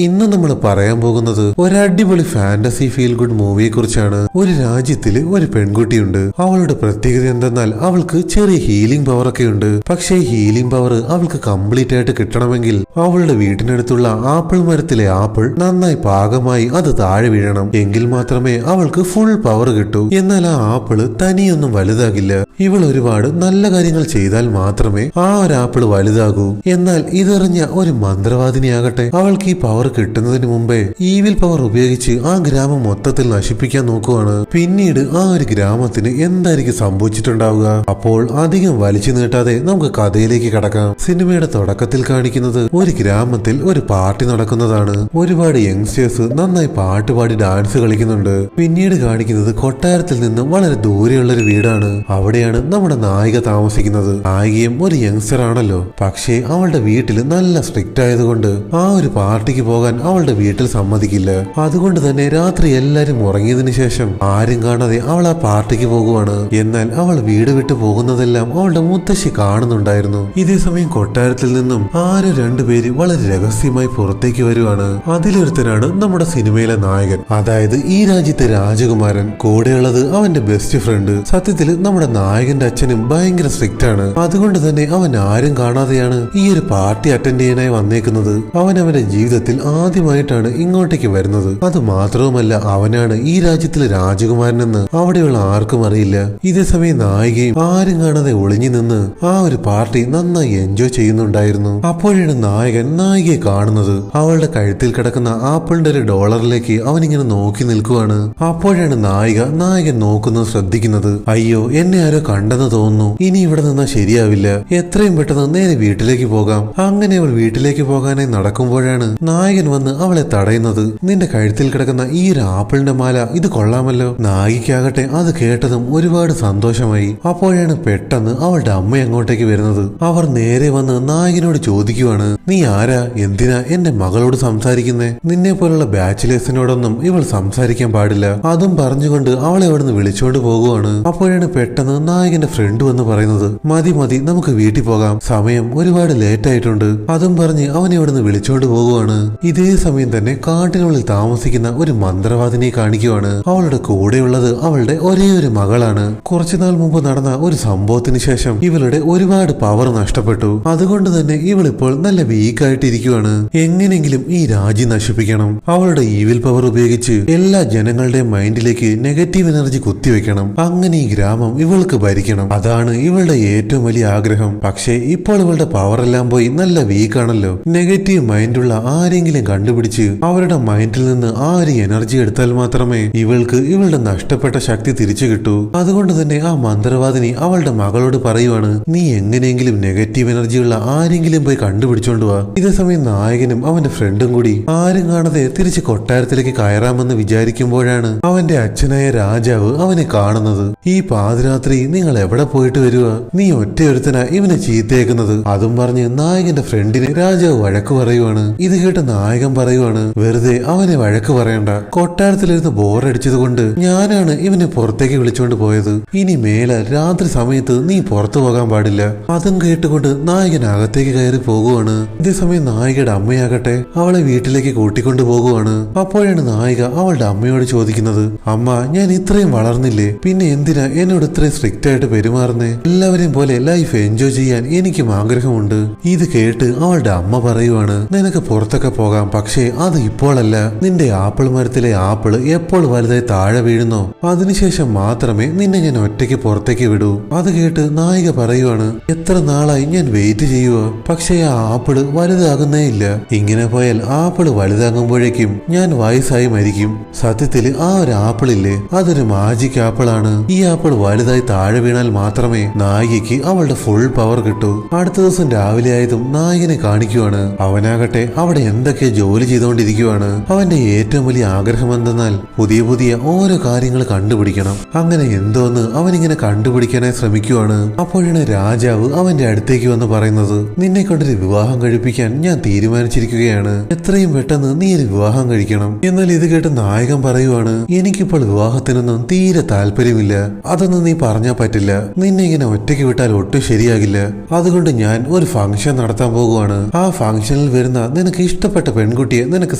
ഇന്ന് നമ്മൾ പറയാൻ പോകുന്നത് ഒരു അടിപൊളി ഫാന്റസി ഫീൽ ഗുഡ് മൂവിയെ കുറിച്ചാണ്. ഒരു രാജ്യത്തില് ഒരു പെൺകുട്ടിയുണ്ട്. അവളുടെ പ്രത്യേകത എന്തെന്നാൽ അവൾക്ക് ചെറിയ ഹീലിംഗ് പവർ ഒക്കെ ഉണ്ട്. പക്ഷേ ഹീലിംഗ് പവർ അവൾക്ക് കംപ്ലീറ്റ് ആയിട്ട് കിട്ടണമെങ്കിൽ അവളുടെ വീട്ടിനടുത്തുള്ള ആപ്പിൾ മരത്തിലെ ആപ്പിൾ നന്നായി പാകമായി അത് താഴെ വീഴണം. എങ്കിൽ മാത്രമേ അവൾക്ക് ഫുൾ പവർ കിട്ടൂ. എന്നാൽ ആ ആപ്പിള് തനിയൊന്നും വലുതാകില്ല. ഇവൾ ഒരുപാട് നല്ല കാര്യങ്ങൾ ചെയ്താൽ മാത്രമേ ആ ഒരു ആപ്പിള് വലുതാകൂ. എന്നാൽ ഇതറിഞ്ഞ ഒരു മന്ത്രവാദിനിയാകട്ടെ അവൾക്ക് ഈ പവർ കിട്ടുന്നതിന് മുമ്പേ ഈവിൽ പവർ ഉപയോഗിച്ച് ആ ഗ്രാമം മൊത്തത്തിൽ നശിപ്പിക്കാൻ നോക്കുവാണ്. പിന്നീട് ആ ഒരു ഗ്രാമത്തിന് എന്തായിരിക്കും സംഭവിച്ചിട്ടുണ്ടാവുക? അപ്പോൾ അധികം വലിച്ചു നീട്ടാതെ നമുക്ക് കഥയിലേക്ക് കടക്കാം. സിനിമയുടെ തുടക്കത്തിൽ കാണിക്കുന്നത് ഒരു ഗ്രാമത്തിൽ ഒരു പാർട്ടി നടക്കുന്നതാണ്. ഒരുപാട് യങ്സ്റ്റേഴ്സ് നന്നായി പാട്ടുപാടി ഡാൻസ് കളിക്കുന്നുണ്ട്. പിന്നീട് കാണിക്കുന്നത് കൊട്ടാരത്തിൽ നിന്നും വളരെ ദൂരെയുള്ള ഒരു വീടാണ്. അവിടെയാണ് നമ്മുടെ നായിക താമസിക്കുന്നത്. നായികയും ഒരു യങ്സ്റ്റർ ആണല്ലോ. പക്ഷേ അവളുടെ വീട്ടിൽ നല്ല സ്ട്രിക്റ്റ് ആയതുകൊണ്ട് ആ ഒരു പാർട്ടിക്ക് പോകാൻ അവളുടെ വീട്ടിൽ സമ്മതിക്കില്ല. അതുകൊണ്ട് തന്നെ രാത്രി എല്ലാരും ഉറങ്ങിയതിനു ശേഷം ആരും കാണാതെ അവൾ ആ പാർട്ടിക്ക് പോകുവാണ്. എന്നാൽ അവൾ വീട് വിട്ടു പോകുന്നതെല്ലാം അവളുടെ മുത്തശ്ശി കാണുന്നുണ്ടായിരുന്നു. ഇതേസമയം കൊട്ടാരത്തിൽ നിന്നും ആരോ രണ്ടുപേര് വളരെ രഹസ്യമായി പുറത്തേക്ക് വരുവാണ്. അതിലൊരുത്തനാണ് നമ്മുടെ സിനിമയിലെ നായകൻ, അതായത് ഈ രാജ്യത്തെ രാജകുമാരൻ. കൂടെയുള്ളത് അവന്റെ ബെസ്റ്റ് ഫ്രണ്ട്. സത്യത്തിൽ നമ്മുടെ നായകന്റെ അച്ഛനും ഭയങ്കര സ്ട്രിക്റ്റ് ആണ്. അതുകൊണ്ട് തന്നെ അവൻ ആരും കാണാതെയാണ് ഈ ഒരു പാർട്ടി അറ്റൻഡ് ചെയ്യാനായി വന്നേക്കുന്നത്. അവൻ അവന്റെ ജീവിതത്തിൽ ആദ്യമായിട്ടാണ് ഇങ്ങോട്ടേക്ക് വരുന്നത്. അത് മാത്രവുമല്ല, അവനാണ് ഈ രാജ്യത്തിലെ രാജകുമാരനെന്ന് അവിടെയുള്ള ആർക്കും അറിയില്ല. ഇതേസമയം നായികയും ആരും കാണാതെ ഒളിഞ്ഞു നിന്ന് ആ ഒരു പാർട്ടി നന്നായി എൻജോയ് ചെയ്യുന്നുണ്ടായിരുന്നു. അപ്പോഴാണ് നായകൻ നായികയെ കാണുന്നത്. അവളുടെ കഴുത്തിൽ കിടക്കുന്ന ആപ്പിളിന്റെ ഒരു ഡോളറിലേക്ക് അവനിങ്ങനെ നോക്കി നിൽക്കുവാണ്. അപ്പോഴാണ് നായകൻ നോക്കുന്നത് ശ്രദ്ധിക്കുന്നത്. അയ്യോ, എന്നെ ആരോ കണ്ടെന്ന് തോന്നുന്നു. ഇനി ഇവിടെ നിന്നാ ശരിയാവില്ല. എത്രയും പെട്ടെന്ന് നേരെ വീട്ടിലേക്ക് പോകാം. അങ്ങനെ അവൾ വീട്ടിലേക്ക് പോകാനായി നടക്കുമ്പോഴാണ് നായകൻ വന്ന് അവളെ തടയുന്നത്. നിന്റെ കഴുത്തിൽ കിടക്കുന്ന ഈ ഒരു ആപ്പിളിന്റെ മാല ഇത് കൊള്ളാമല്ലോ. നായികയാകട്ടെ അത് കേട്ടതും ഒരുപാട് സന്തോഷമായി. അപ്പോഴാണ് പെട്ടെന്ന് അവളുടെ അമ്മ അങ്ങോട്ടേക്ക് വരുന്നത്. അവർ നേരെ വന്ന് നായകനോട് ചോദിക്കുവാണ്, നീ ആരാ? എന്തിനാ എന്റെ മകളോട് സംസാരിക്കുന്നേ? നിന്നെ പോലുള്ള ബാച്ചിലേഴ്സിനോടൊന്നും ഇവൾ സംസാരിക്കാൻ പാടില്ല. അതും പറഞ്ഞുകൊണ്ട് അവളെ അവിടുന്ന് വിളിച്ചോണ്ട് പോകുവാണ്. അപ്പോഴാണ് പെട്ടെന്ന് നായകന്റെ ഫ്രണ്ട് വന്ന് പറയുന്നത്, മതി നമുക്ക് വീട്ടിൽ പോകാം, സമയം ഒരുപാട് ലേറ്റ് ആയിട്ടുണ്ട്. അതും പറഞ്ഞ് അവനെ ഇവിടുന്ന് വിളിച്ചോണ്ട് പോകുവാണ്. ഇതേ സമയം തന്നെ കാട്ടിനുള്ളിൽ താമസിക്കുന്ന ഒരു മന്ത്രവാദിനെ കാണിക്കുവാണ്. അവളുടെ കൂടെയുള്ളത് അവളുടെ ഒരേ ഒരു മകളാണ്. കുറച്ചുനാൾ മുമ്പ് നടന്ന ഒരു സംഭവത്തിന് ശേഷം ഇവളുടെ ഒരുപാട് പവർ നഷ്ടപ്പെട്ടു. അതുകൊണ്ട് തന്നെ ഇവളിപ്പോൾ നല്ല വീക്കായിട്ടിരിക്കുവാണ്. എങ്ങനെങ്കിലും ഈ രാജ്യം നശിപ്പിക്കണം. അവളുടെ ഈവിൽ പവർ ഉപയോഗിച്ച് എല്ലാ ജനങ്ങളുടെയും മൈൻഡിലേക്ക് നെഗറ്റീവ് എനർജി കുത്തിവെക്കണം. അങ്ങനെ ഈ ഗ്രാമം ഇവൾക്ക് ഭരിക്കണം. അതാണ് ഇവളുടെ ഏറ്റവും വലിയ ആഗ്രഹം. പക്ഷേ ഇപ്പോൾ ഇവളുടെ പവർ എല്ലാം പോയി നല്ല വീക്കാണല്ലോ. നെഗറ്റീവ് മൈൻഡുള്ള ആരെങ്കിലും കണ്ടുപിടിച്ച് അവരുടെ മൈൻഡിൽ നിന്ന് ആ ഒരു എനർജി എടുത്താൽ മാത്രമേ ഇവൾക്ക് ഇവളുടെ നഷ്ടപ്പെട്ട ശക്തി തിരിച്ചു കിട്ടൂ. അതുകൊണ്ട് തന്നെ ആ മന്ത്രവാദിനി അവളുടെ മകളോട് പറയുവാണ്, നീ എങ്ങനെയെങ്കിലും നെഗറ്റീവ് എനർജിയുള്ള ആരെങ്കിലും പോയി കണ്ടുപിടിച്ചോണ്ട് വാ. ഇതേസമയം നായകനും അവന്റെ ഫ്രണ്ടും കൂടി ആരും കാണാതെ തിരിച്ച് കൊട്ടാരത്തിലേക്ക് കയറാമെന്ന് വിചാരിക്കുമ്പോഴാണ് അവന്റെ അച്ഛനായ രാജാവ് അവനെ കാണുന്നത്. ഈ പാതിരാത്രി നിങ്ങൾ എവിടെ പോയിട്ട് വരുക? നീ ഒറ്റയൊരുത്തനാ ഇവനെ ചീത്തയേക്കുന്നത്. അതും പറഞ്ഞ് നായകന്റെ ഫ്രണ്ടിനെ രാജാവ് വഴക്ക് പറയുവാണ്. ഇത് കേട്ട് നായകൻ പറയുവാണ്, വെറുതെ അവനെ വഴക്ക് പറയണ്ട. കൊട്ടാരത്തിലിരുന്ന് ബോറടിച്ചത് കൊണ്ട് ഞാനാണ് ഇവനെ പുറത്തേക്ക് വിളിച്ചോണ്ട് പോയത്. ഇനി മേലെ രാത്രി സമയത്ത് നീ പുറത്തു പോകാൻ പാടില്ല. അതും കേട്ടുകൊണ്ട് നായകൻ അകത്തേക്ക് കയറി പോകുവാണ്. ഇതേസമയം നായികയുടെ അമ്മയാകട്ടെ അവളെ വീട്ടിലേക്ക് കൂട്ടിക്കൊണ്ടു പോകുവാണ്. അപ്പോഴാണ് നായിക അവളുടെ അമ്മയോട് ചോദിക്കുന്നത്, അമ്മ, ഞാൻ ഇത്രയും വളർന്നില്ലേ, പിന്നെ എന്തിനാ എന്നോട് ഇത്രയും സ്ട്രിക്റ്റ് ആയിട്ട് പെരുമാറുന്നേ? എല്ലാവരെയും പോലെ ലൈഫ് എൻജോയ് ചെയ്യാൻ എനിക്കും ആഗ്രഹമുണ്ട്. ഇത് കേട്ട് അവളുടെ അമ്മ പറയുവാണ്, നിനക്ക് പുറത്തൊക്കെ പോകാം, പക്ഷേ അത് ഇപ്പോഴല്ല. നിന്റെ ആപ്പിൾ മരത്തിലെ ആപ്പിള് എപ്പോൾ വലുതായി താഴെ വീഴുന്നോ അതിനുശേഷം മാത്രമേ നിന്നെ ഞാൻ ഒറ്റയ്ക്ക് പുറത്തേക്ക് വിടൂ. അത് കേട്ട് നായിക പറയുവാണ്, എത്ര നാളായി ഞാൻ വെയിറ്റ് ചെയ്യുക, പക്ഷേ ആ ആപ്പിള് വലുതാകുന്നേ ഇല്ല. ഇങ്ങനെ പോയാൽ ആപ്പിള് വലുതാകുമ്പോഴേക്കും ഞാൻ വയസ്സായി മരിക്കും. സത്യത്തില് ആ ഒരു ആപ്പിളില്ലേ, അതൊരു മാജിക് ആപ്പിളാണ്. ഈ ആപ്പിൾ വലുതായി താഴെ വീണാൽ മാത്രമേ നായികയ്ക്ക് അവളുടെ ഫുൾ പവർ കിട്ടൂ. അടുത്ത ദിവസം രാവിലെ ആയതും നായകനെ കാണിക്കുവാണ്. അവനാകട്ടെ അവിടെ എന്തൊക്കെ ജോലി ചെയ്തുകൊണ്ടിരിക്കുവാണ്. അവന്റെ ഏറ്റവും വലിയ ആഗ്രഹം എന്തെന്നാൽ പുതിയ ഓരോ കാര്യങ്ങൾ കണ്ടുപിടിക്കണം. അങ്ങനെ എന്തോന്ന് അവനിങ്ങനെ കണ്ടുപിടിക്കാനായി ശ്രമിക്കുവാണ്. അപ്പോഴാണ് രാജാവ് അവന്റെ അടുത്തേക്ക് വന്ന് പറയുന്നത്, നിന്നെ കൊണ്ടൊരു വിവാഹം കഴിപ്പിക്കാൻ ഞാൻ തീരുമാനിച്ചിരിക്കുകയാണ്. എത്രയും പെട്ടെന്ന് നീ ഒരു വിവാഹം കഴിക്കണം. എന്നാൽ ഇത് കേട്ട് നായകൻ പറയുവാണ്, എനിക്കിപ്പോൾ വിവാഹത്തിനൊന്നും തീരെ താല്പര്യമില്ല. അതൊന്നും നീ പറഞ്ഞാൽ പറ്റില്ല. നിന്നെ ഇങ്ങനെ ഒറ്റയ്ക്ക് വിട്ടാൽ ഒട്ടും ശരിയാകില്ല. അതുകൊണ്ട് ഞാൻ ഒരു ഫംഗ്ഷൻ നടത്താൻ പോകുവാണ്. ആ ഫംഗ്ഷനിൽ വരുന്ന നിനക്ക് ഇഷ്ടപ്പെട്ട ഇഷ്ടപ്പെട്ട പെൺകുട്ടിയെ നിനക്ക്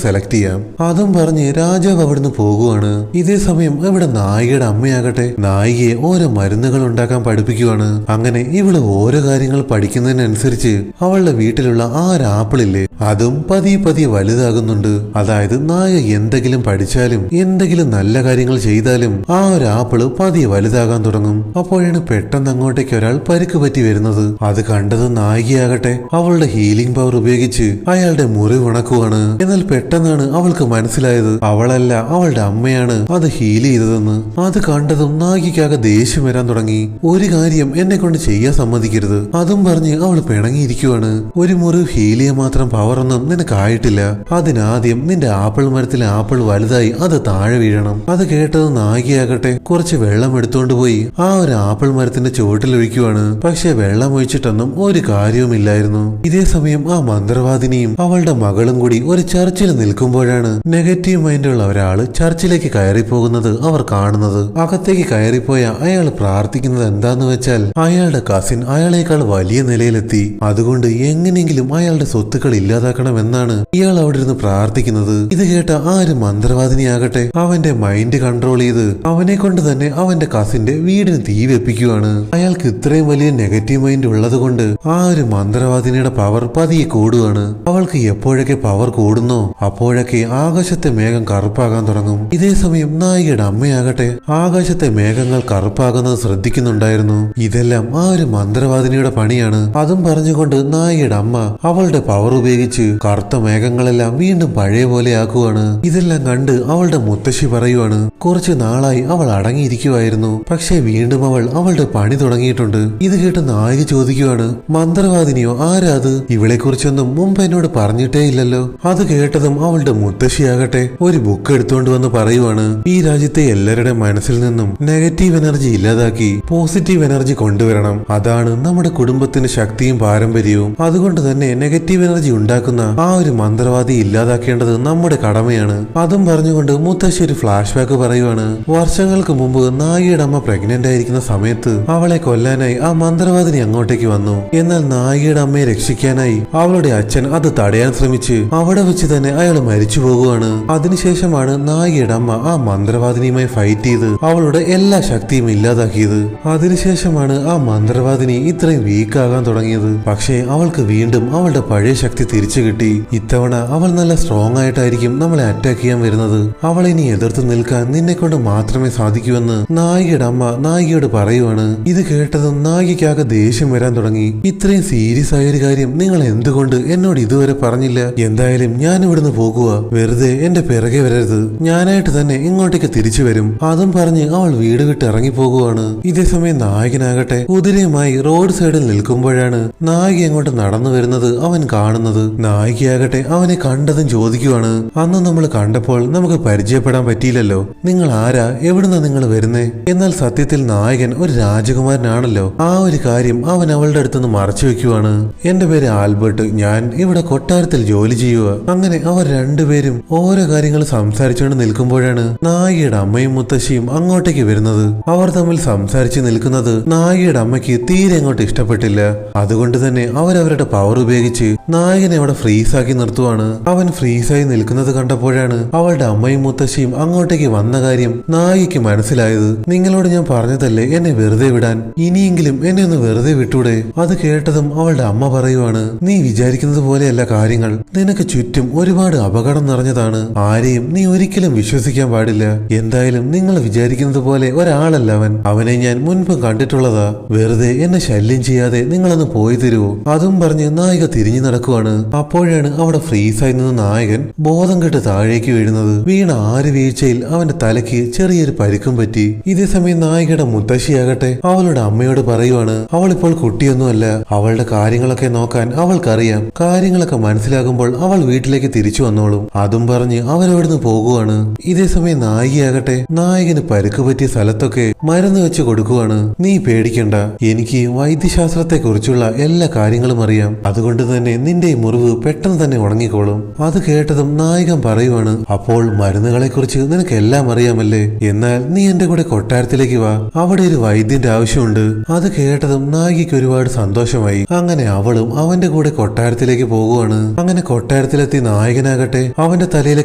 സെലക്ട് ചെയ്യാം. അതും പറഞ്ഞ് രാജാവ് അവിടുന്ന് പോകുവാണ്. ഇതേ സമയം ഇവിടെ നായികയുടെ അമ്മയാകട്ടെ നായികയെ ഓരോ മരുന്നുകൾ ഉണ്ടാക്കാൻ പഠിപ്പിക്കുവാണ്. അങ്ങനെ ഇവള് ഓരോ കാര്യങ്ങൾ പഠിക്കുന്നതിനനുസരിച്ച് അവളുടെ വീട്ടിലുള്ള ആ ഒരു ആപ്പിളില്ലേ അതും പതിയെ പതിയെ വലുതാകുന്നുണ്ട്. അതായത് നായിക എന്തെങ്കിലും പഠിച്ചാലും എന്തെങ്കിലും നല്ല കാര്യങ്ങൾ ചെയ്താലും ആ ഒരു ആപ്പിള് പതിയെ വലുതാകാൻ തുടങ്ങും. അപ്പോഴാണ് പെട്ടെന്ന് അങ്ങോട്ടേക്ക് ഒരാൾ പരിക്ക് പറ്റി വരുന്നത്. അത് കണ്ടത് നായികയാകട്ടെ അവളുടെ ഹീലിംഗ് പവർ ഉപയോഗിച്ച് അയാളുടെ മുറിവ് ഉണക്കുവാണ്. എന്നാൽ പെട്ടെന്നാണ് അവൾക്ക് മനസ്സിലായത് അവളല്ല അവളുടെ അമ്മയാണ് അത് ഹീൽ ചെയ്തതെന്ന്. അത് കണ്ടതും നായികയ്ക്കാകെ ദേഷ്യം വരാൻ തുടങ്ങി. ഒരു കാര്യം എന്നെ കൊണ്ട് ചെയ്യാൻ സമ്മതിക്കരുത് അതും പറഞ്ഞ് അവൾ പിണങ്ങിയിരിക്കുവാണ്. ഒരു മുറിവ് ഹീൽ ചെയ്യാൻ മാത്രം പവറൊന്നും നിനക്കായിട്ടില്ല. അതിനാദ്യം നിന്റെ ആപ്പിൾ മരത്തിലെ ആപ്പിൾ വലുതായി അത് താഴെ വീഴണം. അത് കേട്ടത് നായികയാകട്ടെ കുറച്ച് വെള്ളം എടുത്തുകൊണ്ട് പോയി ആ ഒരു ആപ്പിൾ മരത്തിന്റെ ചുവട്ടിൽ ഒഴിക്കുവാണ്. പക്ഷെ വെള്ളം ഒഴിച്ചിട്ടൊന്നും ഒരു കാര്യവുമില്ലായിരുന്നു. ഇതേ സമയം ആ മന്ത്രവാദിനിയും അവളുടെ മകളും കൂടി ഒരു ചർച്ചിൽ നിൽക്കുമ്പോഴാണ് നെഗറ്റീവ് മൈൻഡുള്ള ഒരാള് ചർച്ചിലേക്ക് കയറിപ്പോകുന്നത് അവർ കാണുന്നത്. അകത്തേക്ക് കയറിപ്പോയ അയാൾ പ്രാർത്ഥിക്കുന്നത് എന്താന്ന് വെച്ചാൽ അയാളുടെ കസിൻ അയാളേക്കാൾ വലിയ നിലയിലെത്തി, അതുകൊണ്ട് എങ്ങനെയെങ്കിലും അയാളുടെ സ്വത്തുക്കൾ ഇല്ലാതാക്കണമെന്നാണ് ഇയാൾ അവിടെ ഇരുന്ന് പ്രാർത്ഥിക്കുന്നത്. ഇത് കേട്ട ആ ഒരു മന്ത്രവാദിനിയാകട്ടെ അവന്റെ മൈൻഡ് കൺട്രോൾ ചെയ്ത് അവനെ കൊണ്ട് തന്നെ അവന്റെ കസിന്റെ വീടിന് തീ വെപ്പിക്കുവാണ്. അയാൾക്ക് ഇത്രയും വലിയ നെഗറ്റീവ് മൈൻഡ് ഉള്ളത് കൊണ്ട് ആ ഒരു മന്ത്രവാദിനിയുടെ പവർ പതിയെ കൂടുകയാണ്. അവൾക്ക് എപ്പോഴൊക്കെ പവർ കൂടുന്നോ അപ്പോഴൊക്കെ ആകാശത്തെ മേഘം കറുപ്പാകാൻ തുടങ്ങും. ഇതേ സമയം നായികയുടെ അമ്മയാകട്ടെ ആകാശത്തെ മേഘങ്ങൾ കറുപ്പാകുന്നത് ശ്രദ്ധിക്കുന്നുണ്ടായിരുന്നു. ഇതെല്ലാം ആ ഒരു മന്ത്രവാദിനിയുടെ പണിയാണ്. അതും പറഞ്ഞുകൊണ്ട് നായികയുടെ അമ്മ അവളുടെ പവർ ഉപയോഗിച്ച് കറുത്ത മേഘങ്ങളെല്ലാം വീണ്ടും പഴയ പോലെ ആക്കുവാണ്. ഇതെല്ലാം കണ്ട് അവളുടെ മുത്തശ്ശി പറയുവാണ് കുറച്ചു നാളായി അവൾ അടങ്ങിയിരിക്കുവായിരുന്നു, പക്ഷെ വീണ്ടും അവൾ അവളുടെ പണി തുടങ്ങിയിട്ടുണ്ട്. ഇത് കേട്ട് നായിക ചോദിക്കുവാണ് മന്ത്രവാദിനിയോ ആരാത്? ഇവളെ കുറിച്ചൊന്നും മുമ്പ് എന്നോട് പറഞ്ഞിട്ടേ ഇല്ലല്ലോ. അത് കേട്ടതും അവളുടെ മുത്തശ്ശിയാകട്ടെ ഒരു ബുക്ക് എടുത്തുകൊണ്ട് വന്ന് പറയുവാണ് ഈ രാജ്യത്തെ എല്ലാവരുടെ മനസ്സിൽ നിന്നും നെഗറ്റീവ് എനർജി ഇല്ലാതാക്കി പോസിറ്റീവ് എനർജി കൊണ്ടുവരണം. അതാണ് നമ്മുടെ കുടുംബത്തിന്റെ ശക്തിയും പാരമ്പര്യവും. അതുകൊണ്ട് തന്നെ നെഗറ്റീവ് എനർജി ഉണ്ടാക്കുന്ന ആ ഒരു മന്ത്രവാദി ഇല്ലാതാക്കേണ്ടത് നമ്മുടെ കടമയാണ്. അതും പറഞ്ഞുകൊണ്ട് മുത്തശ്ശി ഒരു ഫ്ലാഷ് ബാക്ക് പറയുവാണ്. വർഷങ്ങൾക്ക് മുമ്പ് നായികയുടെ അമ്മ പ്രഗ്നന്റ് ആയിരിക്കുന്ന സമയത്ത് അവളെ കൊല്ലാനായി ആ മന്ത്രവാദിനി അങ്ങോട്ടേക്ക് വന്നു. എന്നാൽ നായികയുടെ അമ്മയെ രക്ഷിക്കാനായി അവളുടെ അച്ഛൻ അത് തടയാൻ ശ്രമിച്ച് അവിടെ വെച്ച് തന്നെ അയാൾ മരിച്ചു പോകുവാണ്. അതിനുശേഷമാണ് നായികയുടെ അമ്മ ആ മന്ത്രവാദിനിയുമായി ഫൈറ്റ് ചെയ്ത് അവളുടെ എല്ലാ ശക്തിയും ഇല്ലാതാക്കിയത്. അതിനുശേഷമാണ് ആ മന്ത്രവാദിനി ഇത്രയും വീക്കാകാൻ തുടങ്ങിയത്. പക്ഷേ അവൾക്ക് വീണ്ടും അവളുടെ പഴയ ശക്തി തിരിച്ചു കിട്ടി. ഇത്തവണ അവൾ നല്ല സ്ട്രോങ് ആയിട്ടായിരിക്കും നമ്മളെ അറ്റാക്ക് ചെയ്യാൻ വരുന്നത്. അവളെ ഇനി എതിർത്ത് നിൽക്കാൻ നിന്നെ കൊണ്ട് മാത്രമേ സാധിക്കൂവെന്ന് നായികയുടെ അമ്മ നായികയോട് പറയുവാണ്. ഇത് കേട്ടതും നായികയ്ക്കാകെ ദേഷ്യം വരാൻ തുടങ്ങി. ഇത്രയും സീരിയസ് ആയ ഒരു കാര്യം നിങ്ങൾ എന്തുകൊണ്ട് എന്നോട് ഇതുവരെ പറഞ്ഞില്ല? എന്തായാലും ഞാൻ ഇവിടുന്ന് പോകുക, വെറുതെ എന്റെ പിറകെ വരരുത്, ഞാനായിട്ട് തന്നെ ഇങ്ങോട്ടേക്ക് തിരിച്ചു വരും. അതും പറഞ്ഞ് അവൾ വീട് വിട്ട് ഇറങ്ങി പോകുവാണ്. ഇതേസമയം നായകനാകട്ടെ കുതിരയുമായി റോഡ് സൈഡിൽ നിൽക്കുമ്പോഴാണ് നായിക അങ്ങോട്ട് നടന്നു വരുന്നത് അവൻ കാണുന്നത്. നായികയാകട്ടെ അവനെ കണ്ടതും ചോദിക്കുവാണ് അന്ന് നമ്മൾ കണ്ടപ്പോൾ നമുക്ക് പരിചയപ്പെടാൻ പറ്റിയില്ലല്ലോ, നിങ്ങൾ ആരാ, എവിടുന്നാ നിങ്ങൾ വരുന്നേ? എന്നാൽ സത്യത്തിൽ നായകൻ ഒരു രാജകുമാരനാണല്ലോ. ആ ഒരു കാര്യം അവൻ അവളുടെ അടുത്തുനിന്ന് മറച്ചു വെക്കുവാണ്. എന്റെ പേര് ആൽബർട്ട്, ഞാൻ ഇവിടെ കൊട്ടാരത്തിൽ ജോലി ചെയ്യുക. അങ്ങനെ അവർ രണ്ടുപേരും ഓരോ കാര്യങ്ങൾ സംസാരിച്ചുകൊണ്ട് നിൽക്കുമ്പോഴാണ് നായികയുടെ അമ്മയും മുത്തശ്ശിയും അങ്ങോട്ടേക്ക് വരുന്നത്. അവർ തമ്മിൽ സംസാരിച്ച് നിൽക്കുന്നത് നായികയുടെ അമ്മയ്ക്ക് തീരെ അങ്ങോട്ട് ഇഷ്ടപ്പെട്ടില്ല. അതുകൊണ്ട് തന്നെ അവരവരുടെ പവർ ഉപയോഗിച്ച് നായകനെ അവിടെ ഫ്രീസാക്കി നിർത്തുവാണ്. അവൻ ഫ്രീസായി നിൽക്കുന്നത് കണ്ടപ്പോഴാണ് അവളുടെ അമ്മയും മുത്തശ്ശിയും അങ്ങോട്ടേക്ക് വന്ന കാര്യം നായികയ്ക്ക് മനസ്സിലായത്. നിങ്ങളോട് ഞാൻ പറഞ്ഞതല്ലേ എന്നെ വെറുതെ വിടാൻ, ഇനിയെങ്കിലും എന്നെ ഒന്ന് വെറുതെ വിട്ടൂടെ? അത് കേട്ടതും അവളുടെ അമ്മ പറയുവാണ് നീ വിചാരിക്കുന്നത് പോലെയല്ല കാര്യങ്ങൾ, നിനക്ക് ചുറ്റും ഒരുപാട് അപകടം നിറഞ്ഞതാണ്, ആരെയും നീ ഒരിക്കലും വിശ്വസിക്കാൻ പാടില്ല. എന്തായാലും നിങ്ങൾ വിചാരിക്കുന്നത് പോലെ ഒരാളല്ല അവൻ, അവനെ ഞാൻ മുൻപ് കണ്ടിട്ടുള്ളതാ. വെറുതെ എന്നെ ശല്യം ചെയ്യാതെ നിങ്ങളൊന്ന് പോയി തരുവോ? അതും പറഞ്ഞ് നായിക തിരിഞ്ഞു നടക്കുവാണ്. അപ്പോഴാണ് അവിടെ ഫ്രീസായി നിന്ന് നായകൻ ബോധം കെട്ട് താഴേക്ക് വീഴുന്നത്. വീണ ആര് വീഴ്ചയിൽ അവന്റെ തലയ്ക്ക് ചെറിയൊരു പരിക്കും പറ്റി. ഇതേസമയം നായികയുടെ മുത്തശ്ശിയാകട്ടെ അവളുടെ അമ്മയോട് പറയുവാണ് അവളിപ്പോൾ കുട്ടിയൊന്നുമല്ല, അവളുടെ കാര്യങ്ങളൊക്കെ നോക്കാൻ അവൾക്കറിയാം, കാര്യങ്ങളൊക്കെ മനസ്സിലാകുമ്പോൾ അവൾ വീട്ടിലേക്ക് തിരിച്ചു വന്നോളും. അതും പറഞ്ഞ് അവരവിടുന്ന് പോകുവാണ്. ഇതേസമയം നായികയാകട്ടെ നായകന് പരുക്ക് പറ്റിയ സ്ഥലത്തൊക്കെ മരുന്ന് വെച്ച് കൊടുക്കുവാണ്. നീ പേടിക്കണ്ട, എനിക്ക് വൈദ്യശാസ്ത്രത്തെ കുറിച്ചുള്ള എല്ലാ കാര്യങ്ങളും അറിയാം, അതുകൊണ്ട് തന്നെ നിന്റെ ഈ മുറിവ് പെട്ടെന്ന് തന്നെ ഉണങ്ങിക്കോളും. അത് കേട്ടതും നായകൻ പറയുവാണ് അപ്പോൾ മരുന്നുകളെ കുറിച്ച് നിനക്ക് എല്ലാം അറിയാമല്ലേ, എന്നാൽ നീ എന്റെ കൂടെ കൊട്ടാരത്തിലേക്ക് വാ, അവിടെ ഒരു വൈദ്യന്റെ ആവശ്യമുണ്ട്. അത് കേട്ടതും നായികയ്ക്ക് ഒരുപാട് സന്തോഷമായി. അങ്ങനെ അവളും അവന്റെ കൂടെ കൊട്ടാരത്തിലേക്ക് പോകുവാണ്. അങ്ങനെ കൊട്ടാര കൊട്ടാരത്തിലെത്തി നായകനാകട്ടെ അവന്റെ തലയിലെ